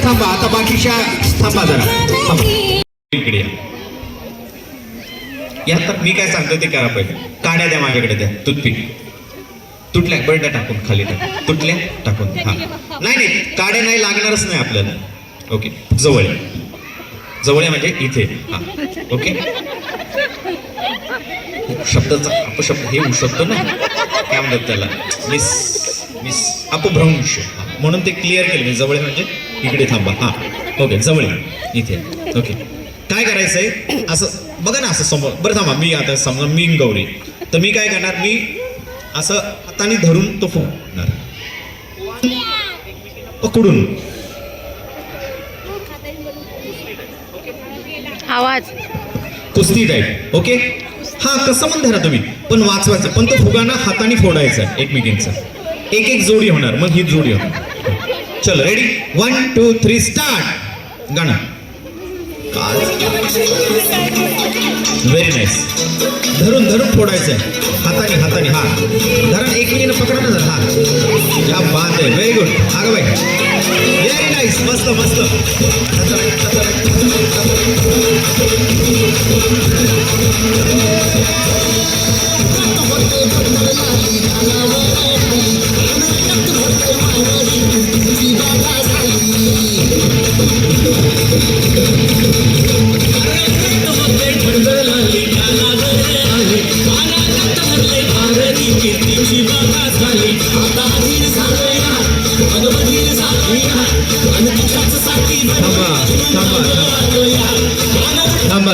थांबा आता बाकीच्या थांबा जरा. इकडे या तर मी काय सांगतो ते करा. पहिले काड्या द्या माझ्याकडे, द्या. टूथपिक तुटल्या बरड्या टाकून खाली टाकून, तुटल्या टाकून. हा नाही काड्या नाही लागणारच नाही आपल्याला. ओके, जवळ आहे म्हणजे इथे. हा ओके. शब्दाचा अपशब्द हे होऊ शकतो ना, काय म्हणतात त्याला, मिस अपभ्रंश. म्हणून ते क्लिअर केलं मी. जवळ म्हणजे इकडे थांबा. हा ओके, जवळ इथे. ओके, काय करायचंय असं बघा ना, असं समोर. बरं थांबा, मी आता समजा मी गौरी, तर मी काय करणार, मी असं हाताने धरून तो फोडणार पकडून. आवाज कुस्ती टाईप. ओके, हा कसं पण धरा तुम्ही, पण वाचवायचं. पण तो फुगाना हाताने फोडायचा एकमेकींचा. एक जोडी होणार, मग ही जोडी होणार. चलो रेडी, 1 2 3 स्टार्ट. गाणं. Very nice. धरून फोडायचं आहे हाताने. हा धरण एकमेकीनं पकडा ना. हा क्या बात आहे, व्हेरी गुड. अगं बाई, व्हेरी नाईस. मस्त.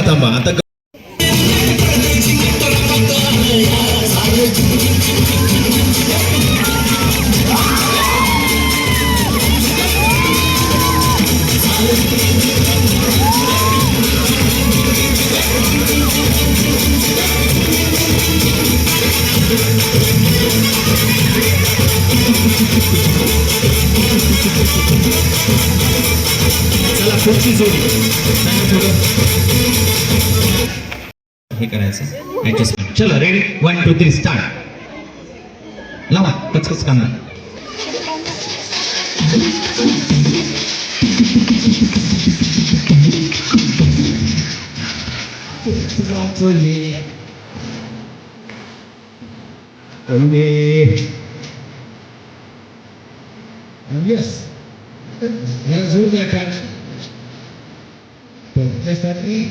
थांबा आता. चला पुढची जोडी. हे करायचं ऍडजस्टमेंट. चलो रेडी, 1 2 3 स्टार्ट. लावा कचकच कांदा. Yes. Yes, who's that catch? Yes, that me.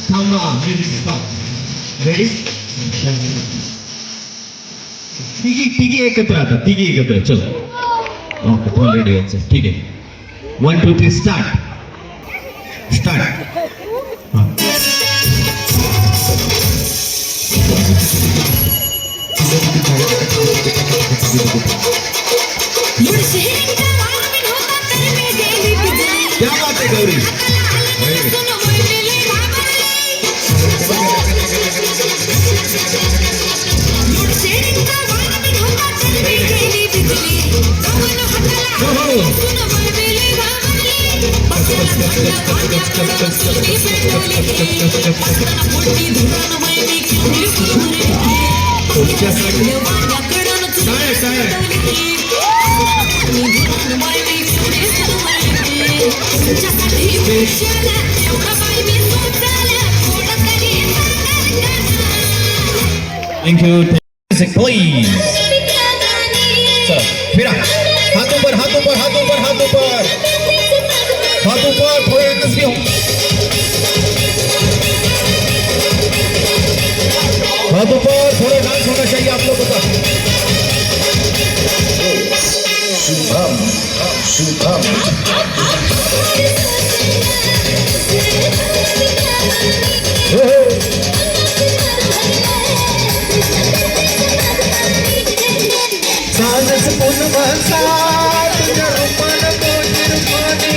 Come on, ready? तिघी एकत्र आता तिघी एकत्र चलो ओके तुम्हाला रेडी व्हायचं ठीक आहे 1 2 3 स्टार्ट क्या बात है Gauri Thank you. Please. Sir, फिरा हाथ ऊपर हाथ ऊपर हाथ ऊपर हाथ ऊपर हाथ ऊपर थोड़े नस्बी हो हाथ ऊपर थोड़ा डांस होना चाहिए आप लोगों का शुभम साजस पुनवसा तुझ्या रूपानं कोणी रूपाने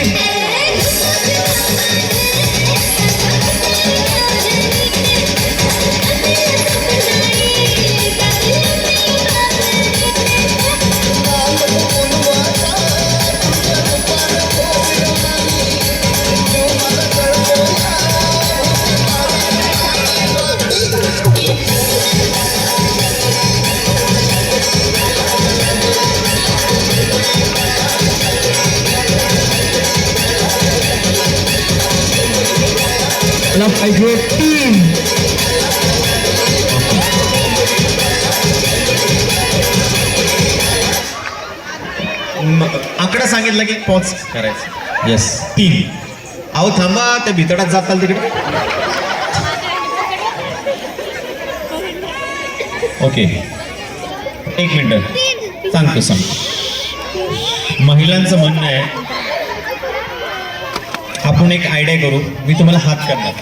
आकडा सांगितलं की पॉज करायचं येस 3 अहो थांबा त्या भितडात जाताल तिकडे ओके 1 मिनिट सांगतो महिलांचं म्हणणं आहे आपण एक आयडिया करू मी तुम्हाला हात करणार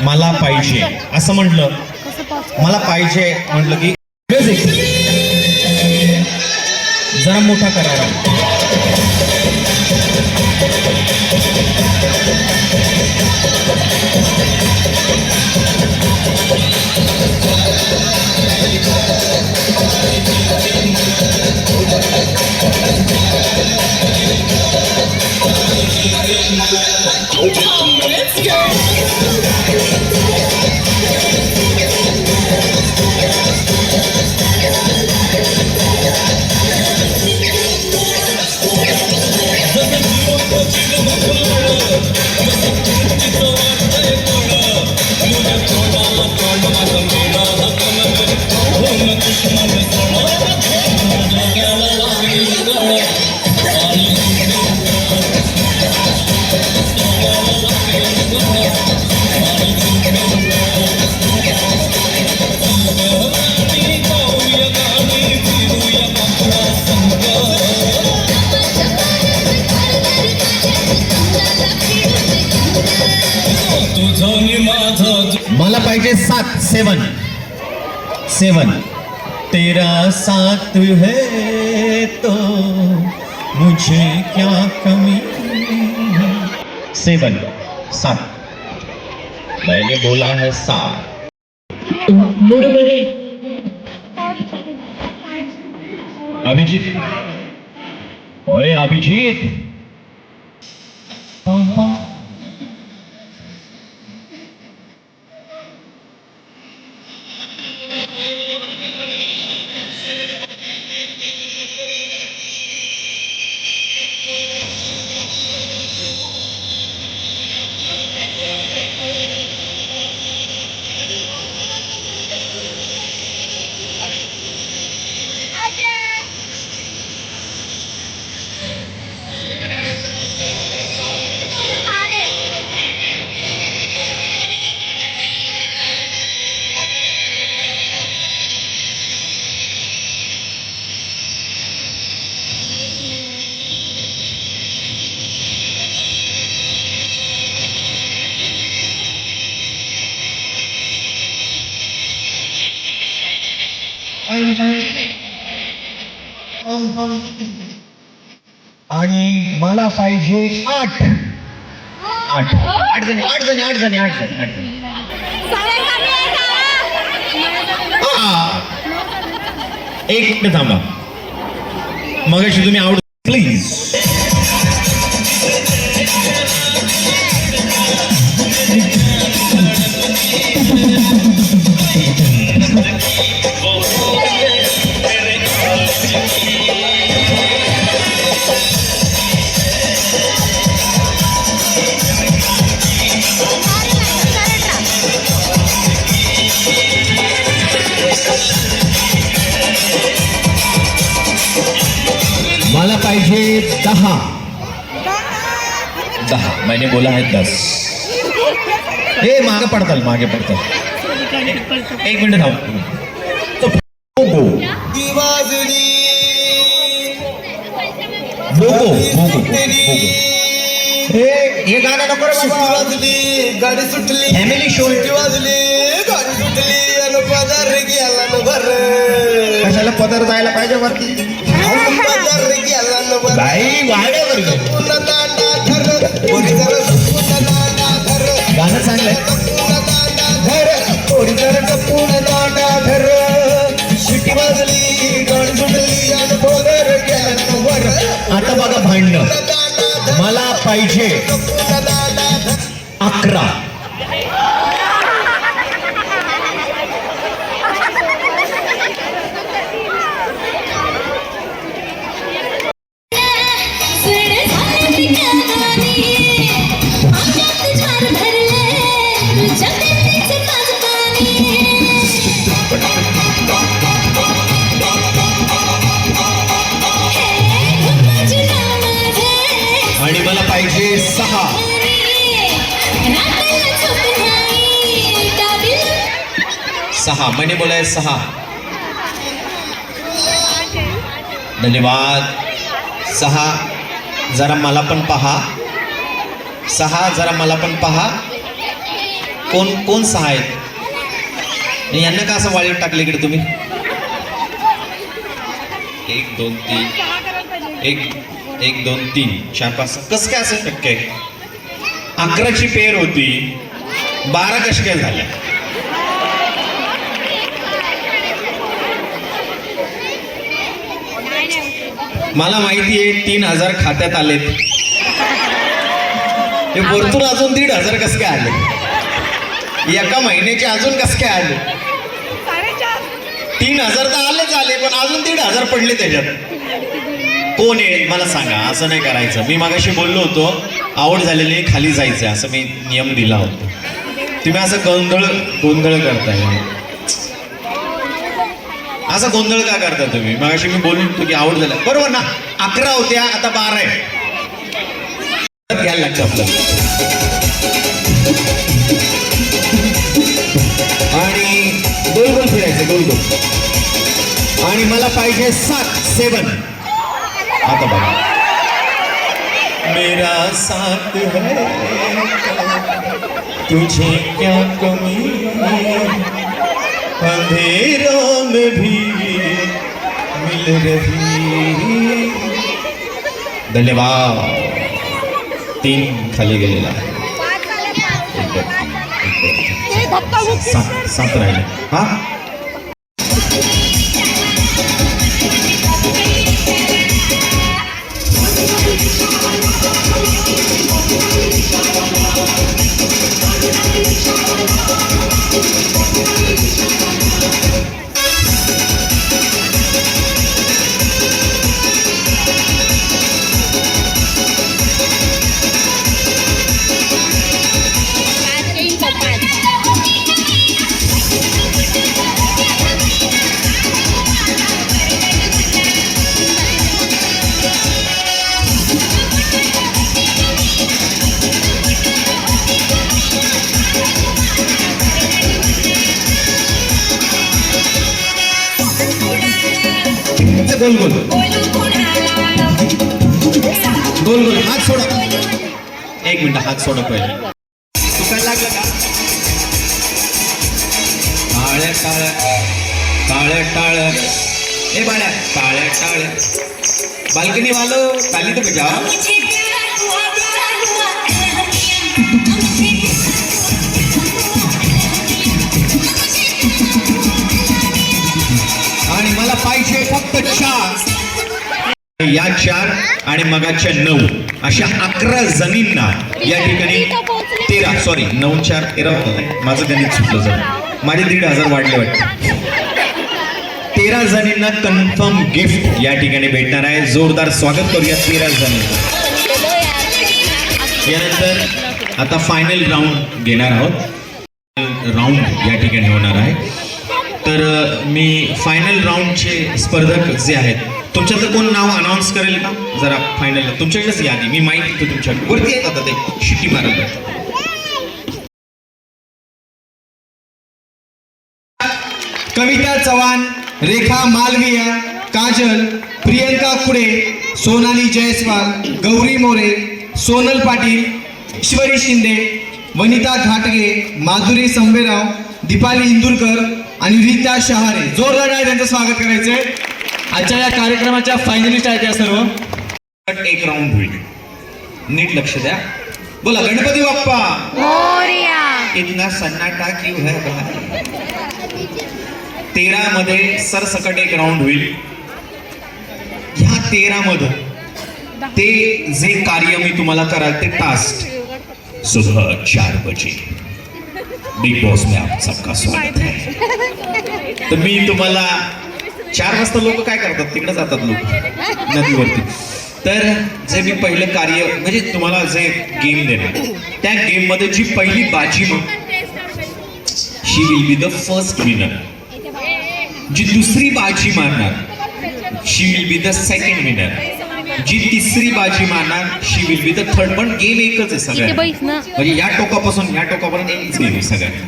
मला पाहिजे असं म्हटलं मला पाहिजे म्हटलं की म्युझिक जरा मोठा करावा मला पाहिजे 7 तेरा साथ है तो मुझे क्या कमी 7 मैंने बोला है 7. अभिजित, ओए अभिजित. आणि मला पाहिजे 8. 8 जणी. एक मिनिट थांबा. मगाशी तुम्ही आउट प्लीज. मला पाहिजे 10. मैंने बोला है 10. हे मागे पडताल. एक मिनिट थांब. बोगो. हे गाणं नको रे बाबा. गाडी सुटली फॅमिली शो. वाजली गाडी सुटली आणि पदार गेला न भर कशाला पदर जायला पाहिजे वरती. पदार गेला न भर बाई वाढे वर पुन्हा दांडा धर पोरी जरा पुन्हा दांडा धर गाणं चांगलंय. पुन्हा दांडा धर पोरी जरा पुन्हा दांडा धर शिटी वाजली गाडी सुटली आणि पदार गेला न भर आता बघा भांडणं. मला पाहिजे 11. आणि मला पाहिजे 6. 6 मैंने बोला है 6. धन्यवाद. 6 जरा मला पण पहा. 6 जरा मला पण पहा. कोण 6 आहेत. यांना का असं वाळीत टाकले इकडे तुम्ही. 1 2 3 1 2 3 4 5 कस काय असं शक्य आहे. 11ची पेर होती 12 कशा काय झाल्या. मला माहिती आहे 3000 खात्यात आलेत. हे वरतून अजून 1500 कस काय आले. एका महिन्याचे अजून कस काय आले. 3000 तर आले पण अजून 1500 पडले त्याच्यात. कोण आहे मला सांगा. असं नाही करायचं. मी मागाशी बोललो होतो आवड झालेली खाली जायचं असं मी नियम दिला होता. तुम्ही असं गोंधळ करताय. असा गोंधळ का करता तुम्ही. मागाशी मी बोललो होतो की आवड झालं बरोबर ना. 11 होत्या आता 12 आहे. घ्यायला लागतं आपलं. आणि गोल फिरायचं गोल. आणि मला पाहिजे 7. आता बघा. मेरा साथ है तुझे क्या कमी अंधेरों में भी मिल रही. धन्यवाद. 3 खाली गेलेला. 1 2 3 सात राहिले हा. गोल गोल गोल गोल हात सोडा. एक मिनिट हात सोडा पहिले. दुखायला लागलं का? टाळ्या टाळ्या टाळ्या टाळ्या. ए बाळ्या टाळ्या टाळ्या. बाल्कनी वालो ताली तर बजाव. आणि मला पाहिजे फक्त 4. या 4 आणि मगाच्या 9 अशा 11 जणींना या ठिकाणी 13 सॉरी 9 4 13 होतं. माझं गणित सुटलं जर माझे 1,500 वाढले वाटते. 13 जणींना कन्फर्म गिफ्ट या ठिकाणी भेटणार आहे. जोरदार स्वागत करूया 13 जणींचं. यानंतर आता फायनल राऊंड घेणार आहोत. राऊंड या ठिकाणी होणार आहे. तर मी फायनल राऊंडचे स्पर्धक जे आहेत तुमच्यातलं कोण नाव अनाऊन्स करेल का जरा? फायनल तुमच्याकडेच यादी मी माहिती देतो तुमच्याकडे वरती येत आता ते शिटी मारत. कविता चव्हाण, रेखा मालविया, काजल, प्रियंका कुडे, सोनाली जयस्वाल, गौरी मोरे, सोनल पाटील, ईश्वरी शिंदे, वनिता घाटगे, माधुरी संभेराव, दीपाली इंदुरकर आणि रीता शहारे. जोरदार आहे त्यांचं स्वागत करायचंय. आजच्या या कार्यक्रमाच्या फायनलिस्ट आहेत या सर्व. एक राऊंड होईल. नीट लक्ष द्या. बोला गणपती बाप्पा मोरया. इतना सन्नाटा क्यों है बाहर. 13 मध्ये सरसकट एक राऊंड होईल. ह्या 13 मध्ये ते जे कार्य मी तुम्हाला कराल ते टास्क. सुबह 4 बजे बिग बॉस में आप सबका स्वागत है. तर मी तुम्हाला 4 वाजता लोक काय करतात तिकडे जातात लोक नदीवरती. तर जे मी पहिलं कार्य म्हणजे तुम्हाला जे गेम देणार त्या गेम मध्ये जी पहिली बाजी मग she will be the first winner. जी दुसरी बाजी मारणार she will be the second winner. जी तिसरी बाजी मारणार she will be the third. पण गेम एकच आहे सगळ्यांना म्हणजे या टोकापासून या टोकापर्यंत एकच गेम आहे सगळ्यांना.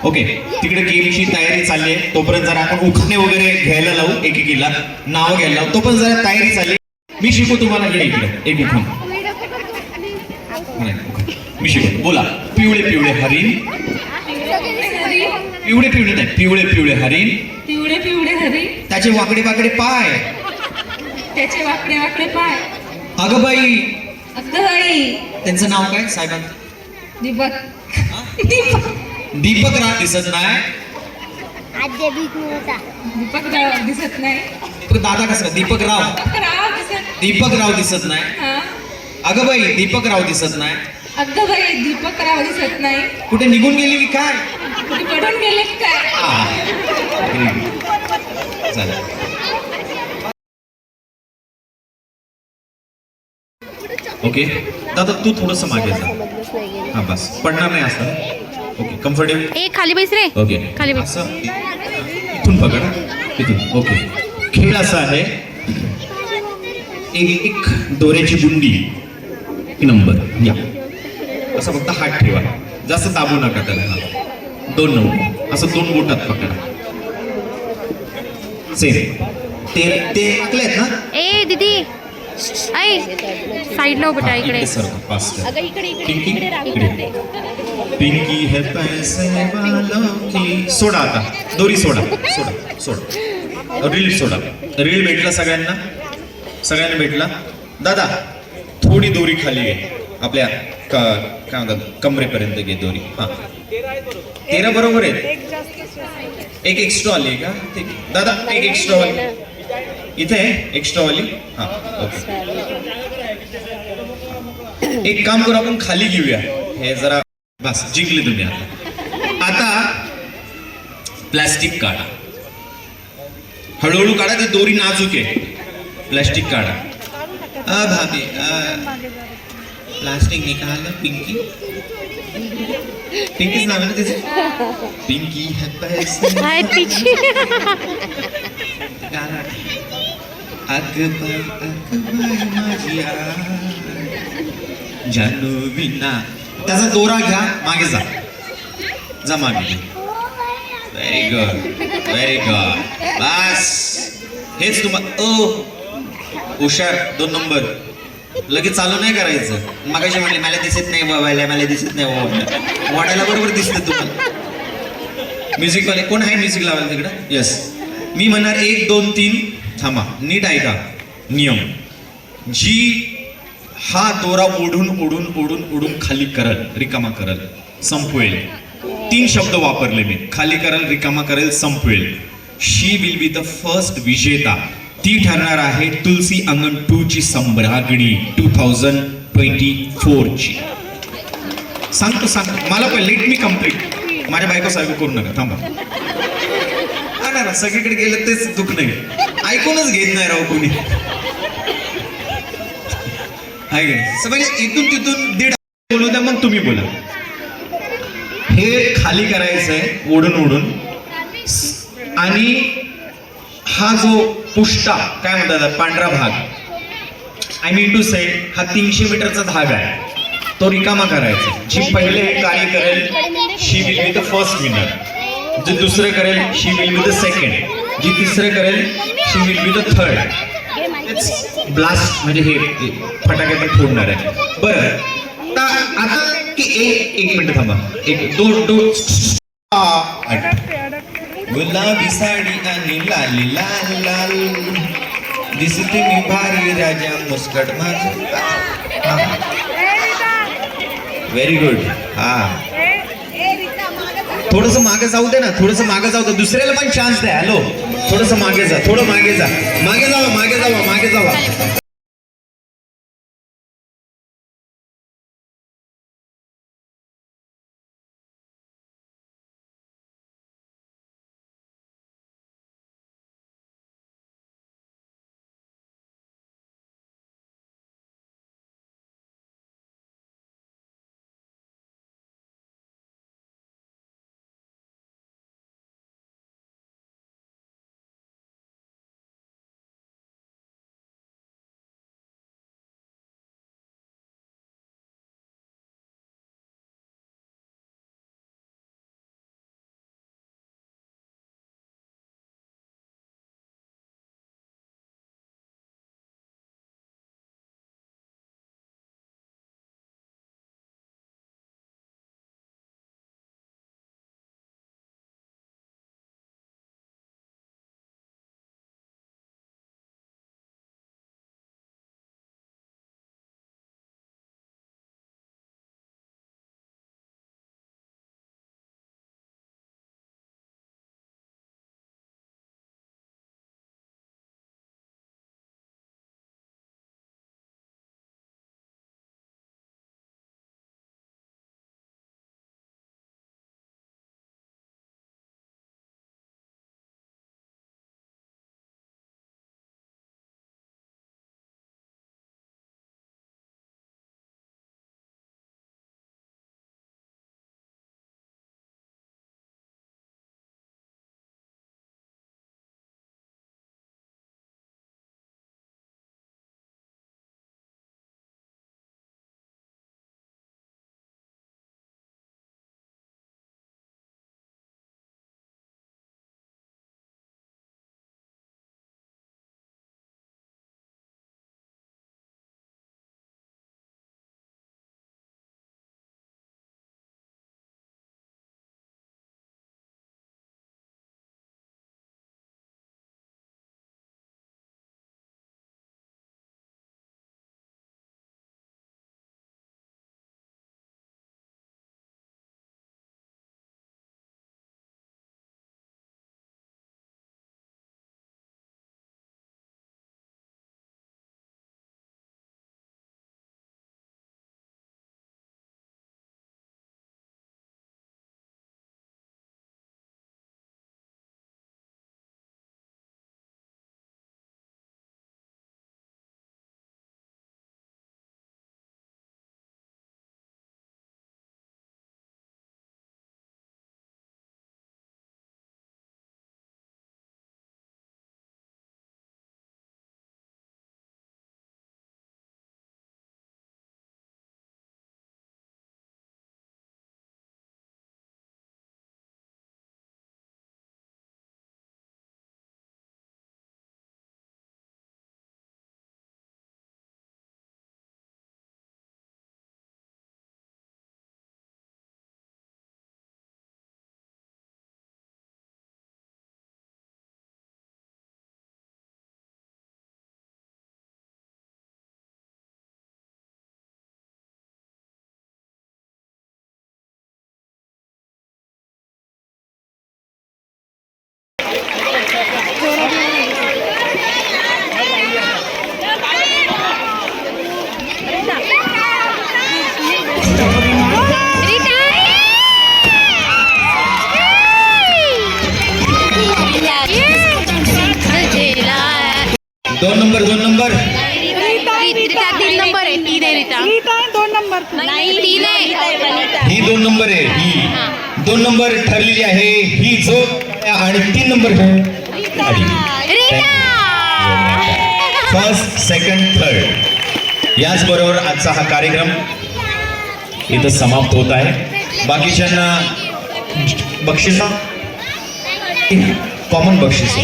ओके तिकडे गेमची तयारी चालली आहे. तोपर्यंत जरा आपण उखाणे वगैरे घ्यायला लावू. एकेकीला नाव घ्यायला लावू. तोपर्यंत जरा तयारी चालली. मी शिकू तुम्हाला. हे इकडे एक उखाण मी शिकवतो. बोला पिवळे पिवळे हरिण. पिवळे पिवळे नाही पिवळे पिवळे हरिण. पिवळे पिवळे हरी, त्याचे वाकडे वाकडे पाय. त्याचे वाकडे वाकडे पाय. अगं बाई अगं बाई. त्यांचं नाव काय साहेबांचं? दीपक. दीपक. दीपक राव दिसत नाही. दीपक राव दिसत नाही. दादा कसं दीपक राव. राव दिसत. दीपक राव दिसत नाही. हा. अगं बाई दीपक राव दिसत नाही. अगं बाई दीपक राव दिसत नाही. कुठे निघून गेली की काय? कुठे पडून गेले की काय? झालं. ओके दादा तू थोडस मागे जा. हा बस पडणार नाही असं. Okay comfortable. ए खाली बैस रे. ओके खाली बैस. असं इथून पकडा इथून. ओके खेळ असा आहे एक दोऱ्याची गुंडी नंबर या असं फक्त हात ठेवा. जास्त दाबू नका त्याला. हा 2 नंबर असं 2 बोटात पकडा. सेम ते ऐकलेत ना. ए दीदी आई साईडला उभं हा, इकडे. इकडे सरका पास कर. अगं इकडे पिंकी इकडे राहू इकडे. दे. पिंकी है पैसे वालों की. सोडा आता दोरी सोडा सोडा सोडा. रील सोडा. रील भेटला सगळ्यांना. सगळ्यांना भेटला. दादा थोडी दोरी खाली आहे आपल्या काय म्हणतात कमरेपर्यंत घे दोरी. हा 13 बरोबर आहे. एक एक्स्ट्रा आली का? ठीक आहे. दादा एक एक्स्ट्रा वाली इथे आहे, एक्स्ट्रा वाली. हा ओके. एक काम करू आपण खाली घेऊया हे जरा. बस जिंकले तुम्ही. आता प्लास्टिक काढा, हळूहळू काढा. ती दोरी नाजूक आहे. प्लास्टिक काढा. भाभी प्लास्टिक निकाल. पिंकी, पिंकीच नाव आहे ना तिचं. पिंकी है पैसे आहे तिची. अकबर माझी जानू विना. त्याचा दोरा घ्या, मागे जा. जा मागे. Very good, very good. बस हेच तुम्हाला हुशार 2 नंबर. लगेच चालू नाही करायचं. मगाशी म्हणले मला दिसत नाही बाबायला, मला दिसत नाही बाबा. वाटायला बरोबर दिसतं तुम्हाला. म्युझिकवाले कोण आहे म्युझिक लावायला तिकडं? येस. मी म्हणणार 1 2 3. थांबा, नीट ऐका नियम. जी हा दोरा ओढून ओढून ओढून ओढून खाली करल, रिकामा करल, संपवेल. 3 शब्द वापरले मी. खाली करल, रिकामा करेल, संपवेल. शी विल बी द फर्स्ट विजेता. ती ठरणार आहे तुलसी अंगण 2 ची सम्राज्ञी 2024 ची. सांगतो मला पण लेट मी कम्प्लीट. माझ्या बायको सारखं करू नका. थांबा. ना सगळीकडे गेलं तेच दुःख नाही. ऐकूनच घेत नाही राव कोणी. म्हणजे इथून तिथून 1.5 बोलू द्या, मग तुम्ही बोला. हे खाली करायचंय ओढून ओढून. आणि हा जो पुष्टा काय म्हणतात पांढरा भाग, आय मीन टू से हा 300 मीटरचा धागा आहे, तो रिकामा करायचा. जी पहिले कार्य करेल she will be the first winner. जे दुसरं करेल she will be the second. जी तिसरं करेल she will be the third. Blast म्हणजे हे फटाके पण फोडणार आहे. बरं आता की एक मिनिट थांबा. 1 2 2. गुलाबी साडी आणि लाल लाल लाल दिसते मी भारी राजा मुस्कट माझ. Very good. हा थोडस मागे जाऊ दे ना, थोडस मागे जाऊ दे. दुसऱ्याला पण चान्स द्या. हॅलो थोडस मागे जा, थोडं मागे जा, मागे जावा, मागे जावा, मागे जावा. 2 नंबर रीता 3 नंबर आहे. 3 आहे रीता. 2 नंबर. नाही 3 आहे. ही 2 नंबर आहे. ही 2 नंबर ठरलेली आहे. ही जो आणि 3 नंबर फर्स्ट, सेकंड, थर्ड. याचबरोबर आजचा हा कार्यक्रम इथं समाप्त होत आहे. बाकीच्यांना बक्षीस कॉमन बक्षीस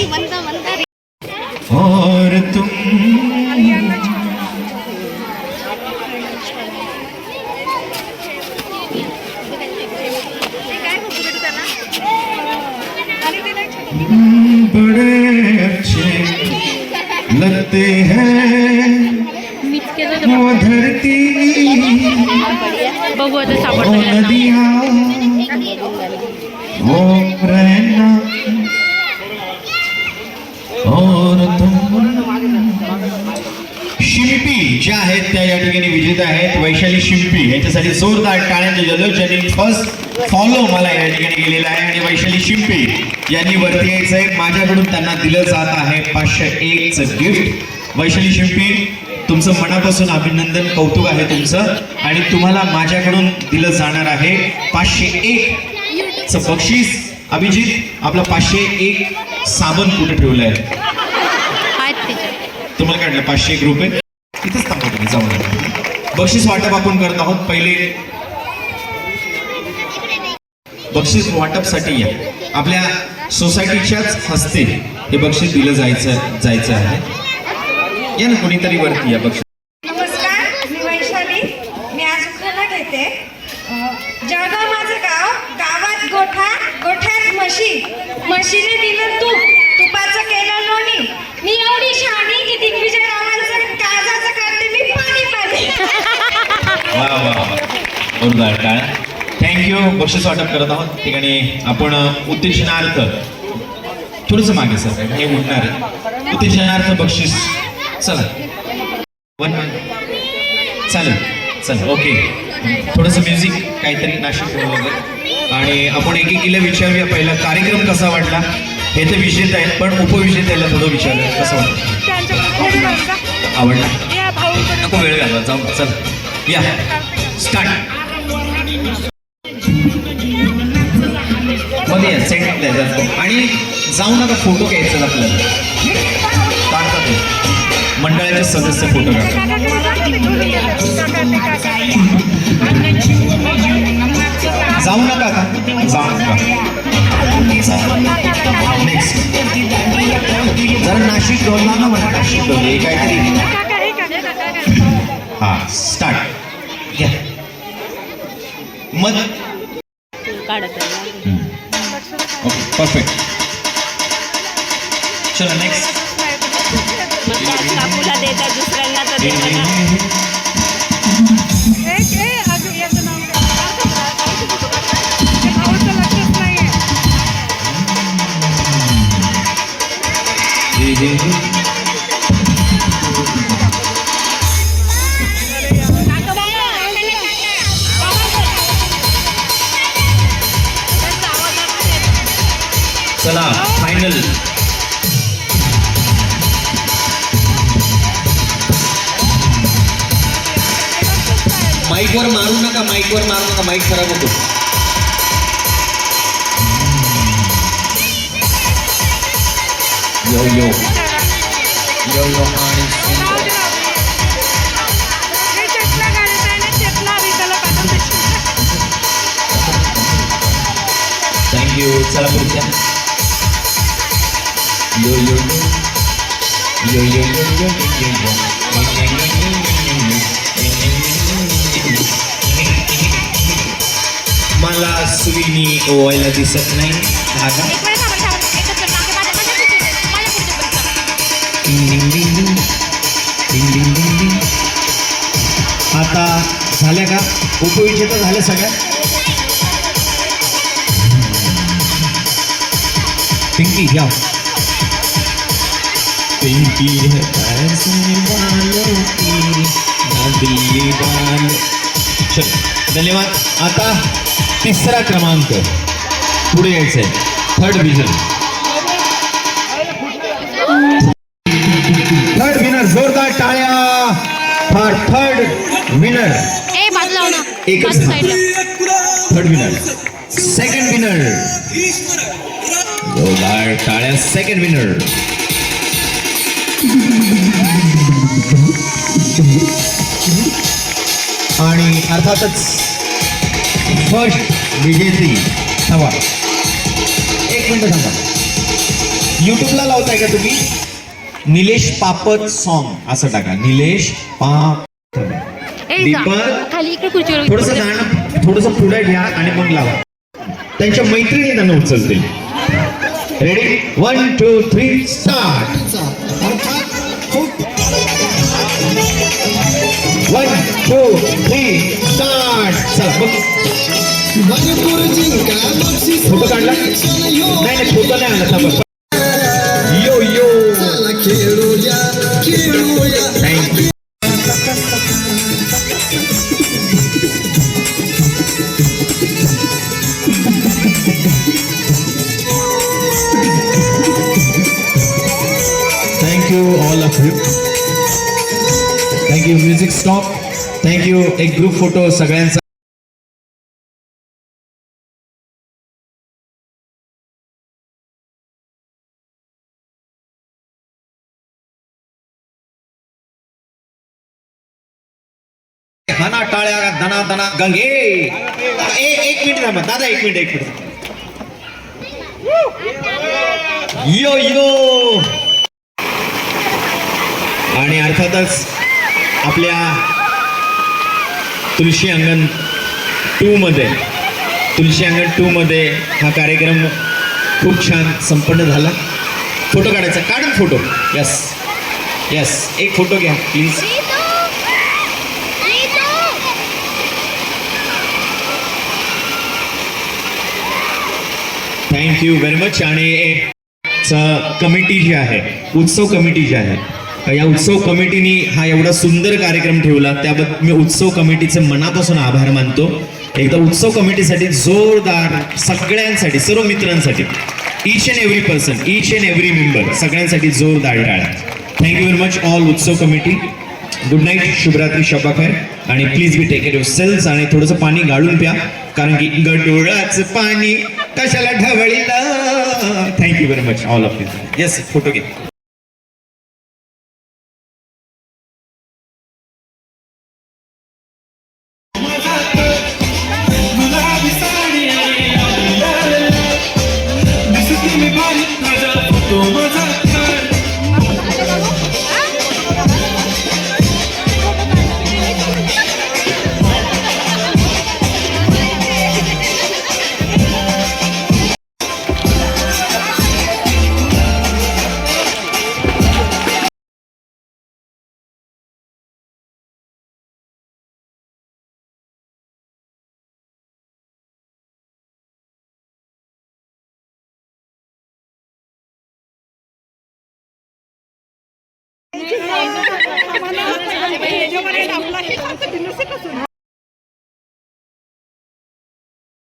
और तुम बड़े अच्छे लगते हैं वो धरती बघू आता वो सापडतो नदियाँ वो रहना और तुम. शिंपी ज्या आहेत त्या या ठिकाणी विजेत्या आहेत. वैशाली शिंपी यांच्यासाठी जोरदार टाळ्यांचे जल्लोष. ज्यांनी फर्स्ट फॉलो मला या ठिकाणी केलेला आहे आणि वैशाली शिंपी यांनी वरती यायचं आहे. माझ्याकडून त्यांना दिलं जात आहे 501चं गिफ्ट. वैशाली शिंपी तुमचं मनापासून अभिनंदन, कौतुक आहे तुमचं. आणि तुम्हाला माझ्याकडून दिलं जाणार आहे 501चं बक्षीस. अभिजित आपला 501 साबण कुठे ठेवलाय? आहेत त्याच्यात. तुम्हाला काढलं 501 रुपये. इथेच थांबा तुम्ही, जाऊ नका. बक्षीस वाटप आपण करत आहोत. पहिले बक्षीस वाटपसाठी या. आपल्या सोसायटीच्याच हस्ते हे बक्षीस दिलं जायचं आहे. या ना कोणीतरी वरती या. बक्षीस नमस्कार, मी वैशाली. मी आज उखाणा घेते. जळगाव माझं गाव, गावात गोठा, गोठ्यात म्हशी, म्हशीने दिलं तूप, तुपाचं केलं लोणी. मी एवढी शहाणी की दिग्विजय रावांचं काळजाचं करते मी पाणी पाणी. वा वा जोरदार टाळ्या. थँक्यू. बक्षीस वाटप करत आहोत. ठिकाणी आपण उत्तेजनार्थ थोडंसं मागे सर हे उठणार आहे. उत्तेजनार्थ बक्षीस. चला चालेल ओके. थोडंसं म्युझिक काहीतरी नाशिक वगैरे. आणि आपण एकेकीला विचारूया पहिला कार्यक्रम कसा वाटला. हे तर विजेते आहेत पण उपविजेत्याला थोडं विचारूया कसं वाटलं. आवडला. नको वेळ घालवा, जाऊ चल या स्टार्ट. मध्ये या सेट द्यायचा आणि जाऊ नका. फोटो घ्यायचा आपल्याला. काढतात मंडळाचे सदस्य फोटो काढतात. जाऊ नका का? जाऊ नका. नेक्स्ट जरा नाशिक डोलला ना म्हणा. नाशिक डोले काहीतरी. हा स्टार्ट घ्या. मग ओके परफेक्ट. चला नेक्स्ट. दुसऱ्यांना चला फायनल. माईकवर मारू नका, माईकवर मारू नका, माईक खराब होतो. यो यो यो यो आणि थँक्यू. चला पुढच्या. यो यो यो यो यो यो यो यो. मला सुईनी ओवायला दिसत नाही धागा. आता झाल्या का? उपविजेता झाल्या सगळ्या. पिंकी घ्या. पिंकी है ऐसे बालों की ना दिल्ली बाल. चल धन्यवाद. आता तिसरा क्रमांक पुढे यायचंय. Third division. Third for third winner. ए बाजूला हो ना. एकच बाजू ना. साईडला. Third winner. Second winner. जोरदार टाळ्या. Second winner. आणि अर्थातच फर्स्ट विजेती. थांबा एक मिनिट थांबा. युट्यूबला लावताय का तुम्ही? निलेश पापत सॉन्ग असं टाका. निलेश पाप. ए दीपक खाली इकडे खुर्चीवर. थोडस गाणं थोडस पुढे घ्या आणि मग लावा. त्यांच्या मैत्रिणी त्यांना उचलतील. Ready 1 2 3 start. 1 2 3 स्टार्ट. चला बघ. फोटो काढला नाही फोटो नाही आला. थांबा. यो यो thank you. Thank you all of you. Thank you music stop. Thank you एक ग्रुप फोटो सगळ्यांचा. हाना टाळ्या दना दना गंगे. एक मिनिट थांबा दादा. एक मिनिट. यो यो. आणि अर्थातच आपल्या तुलसी अंगण 2 मध्ये हा कार्यक्रम खूप छान संपन्न झाला. फोटो काढायचा. काढून फोटो. यस यस एक फोटो घ्या प्लीज. Thank you very much. आणि कमिटी जी आहे, उत्सव कमिटी जी आहे, या उत्सव कमिटीने हा एवढा सुंदर कार्यक्रम ठेवला त्याबद्दल मी उत्सव कमिटीचे मनापासून आभार मानतो. एकदा उत्सव कमिटीसाठी जोरदार सगळ्यांसाठी, सर्व मित्रांसाठी, each and every person, each and every member सगळ्यांसाठी जोरदार टाळ्या. थँक्यू व्हेरी मच ऑल उत्सव कमिटी. गुड नाईट, शुभरात्री, शब्बा खैर. आणि please be take care your selves. आणि थोडंसं पाणी गाळून प्या कारण की गडोळाचं पाणी कशाला ढवळीला. Thank you very much all of you. Yes photo घे.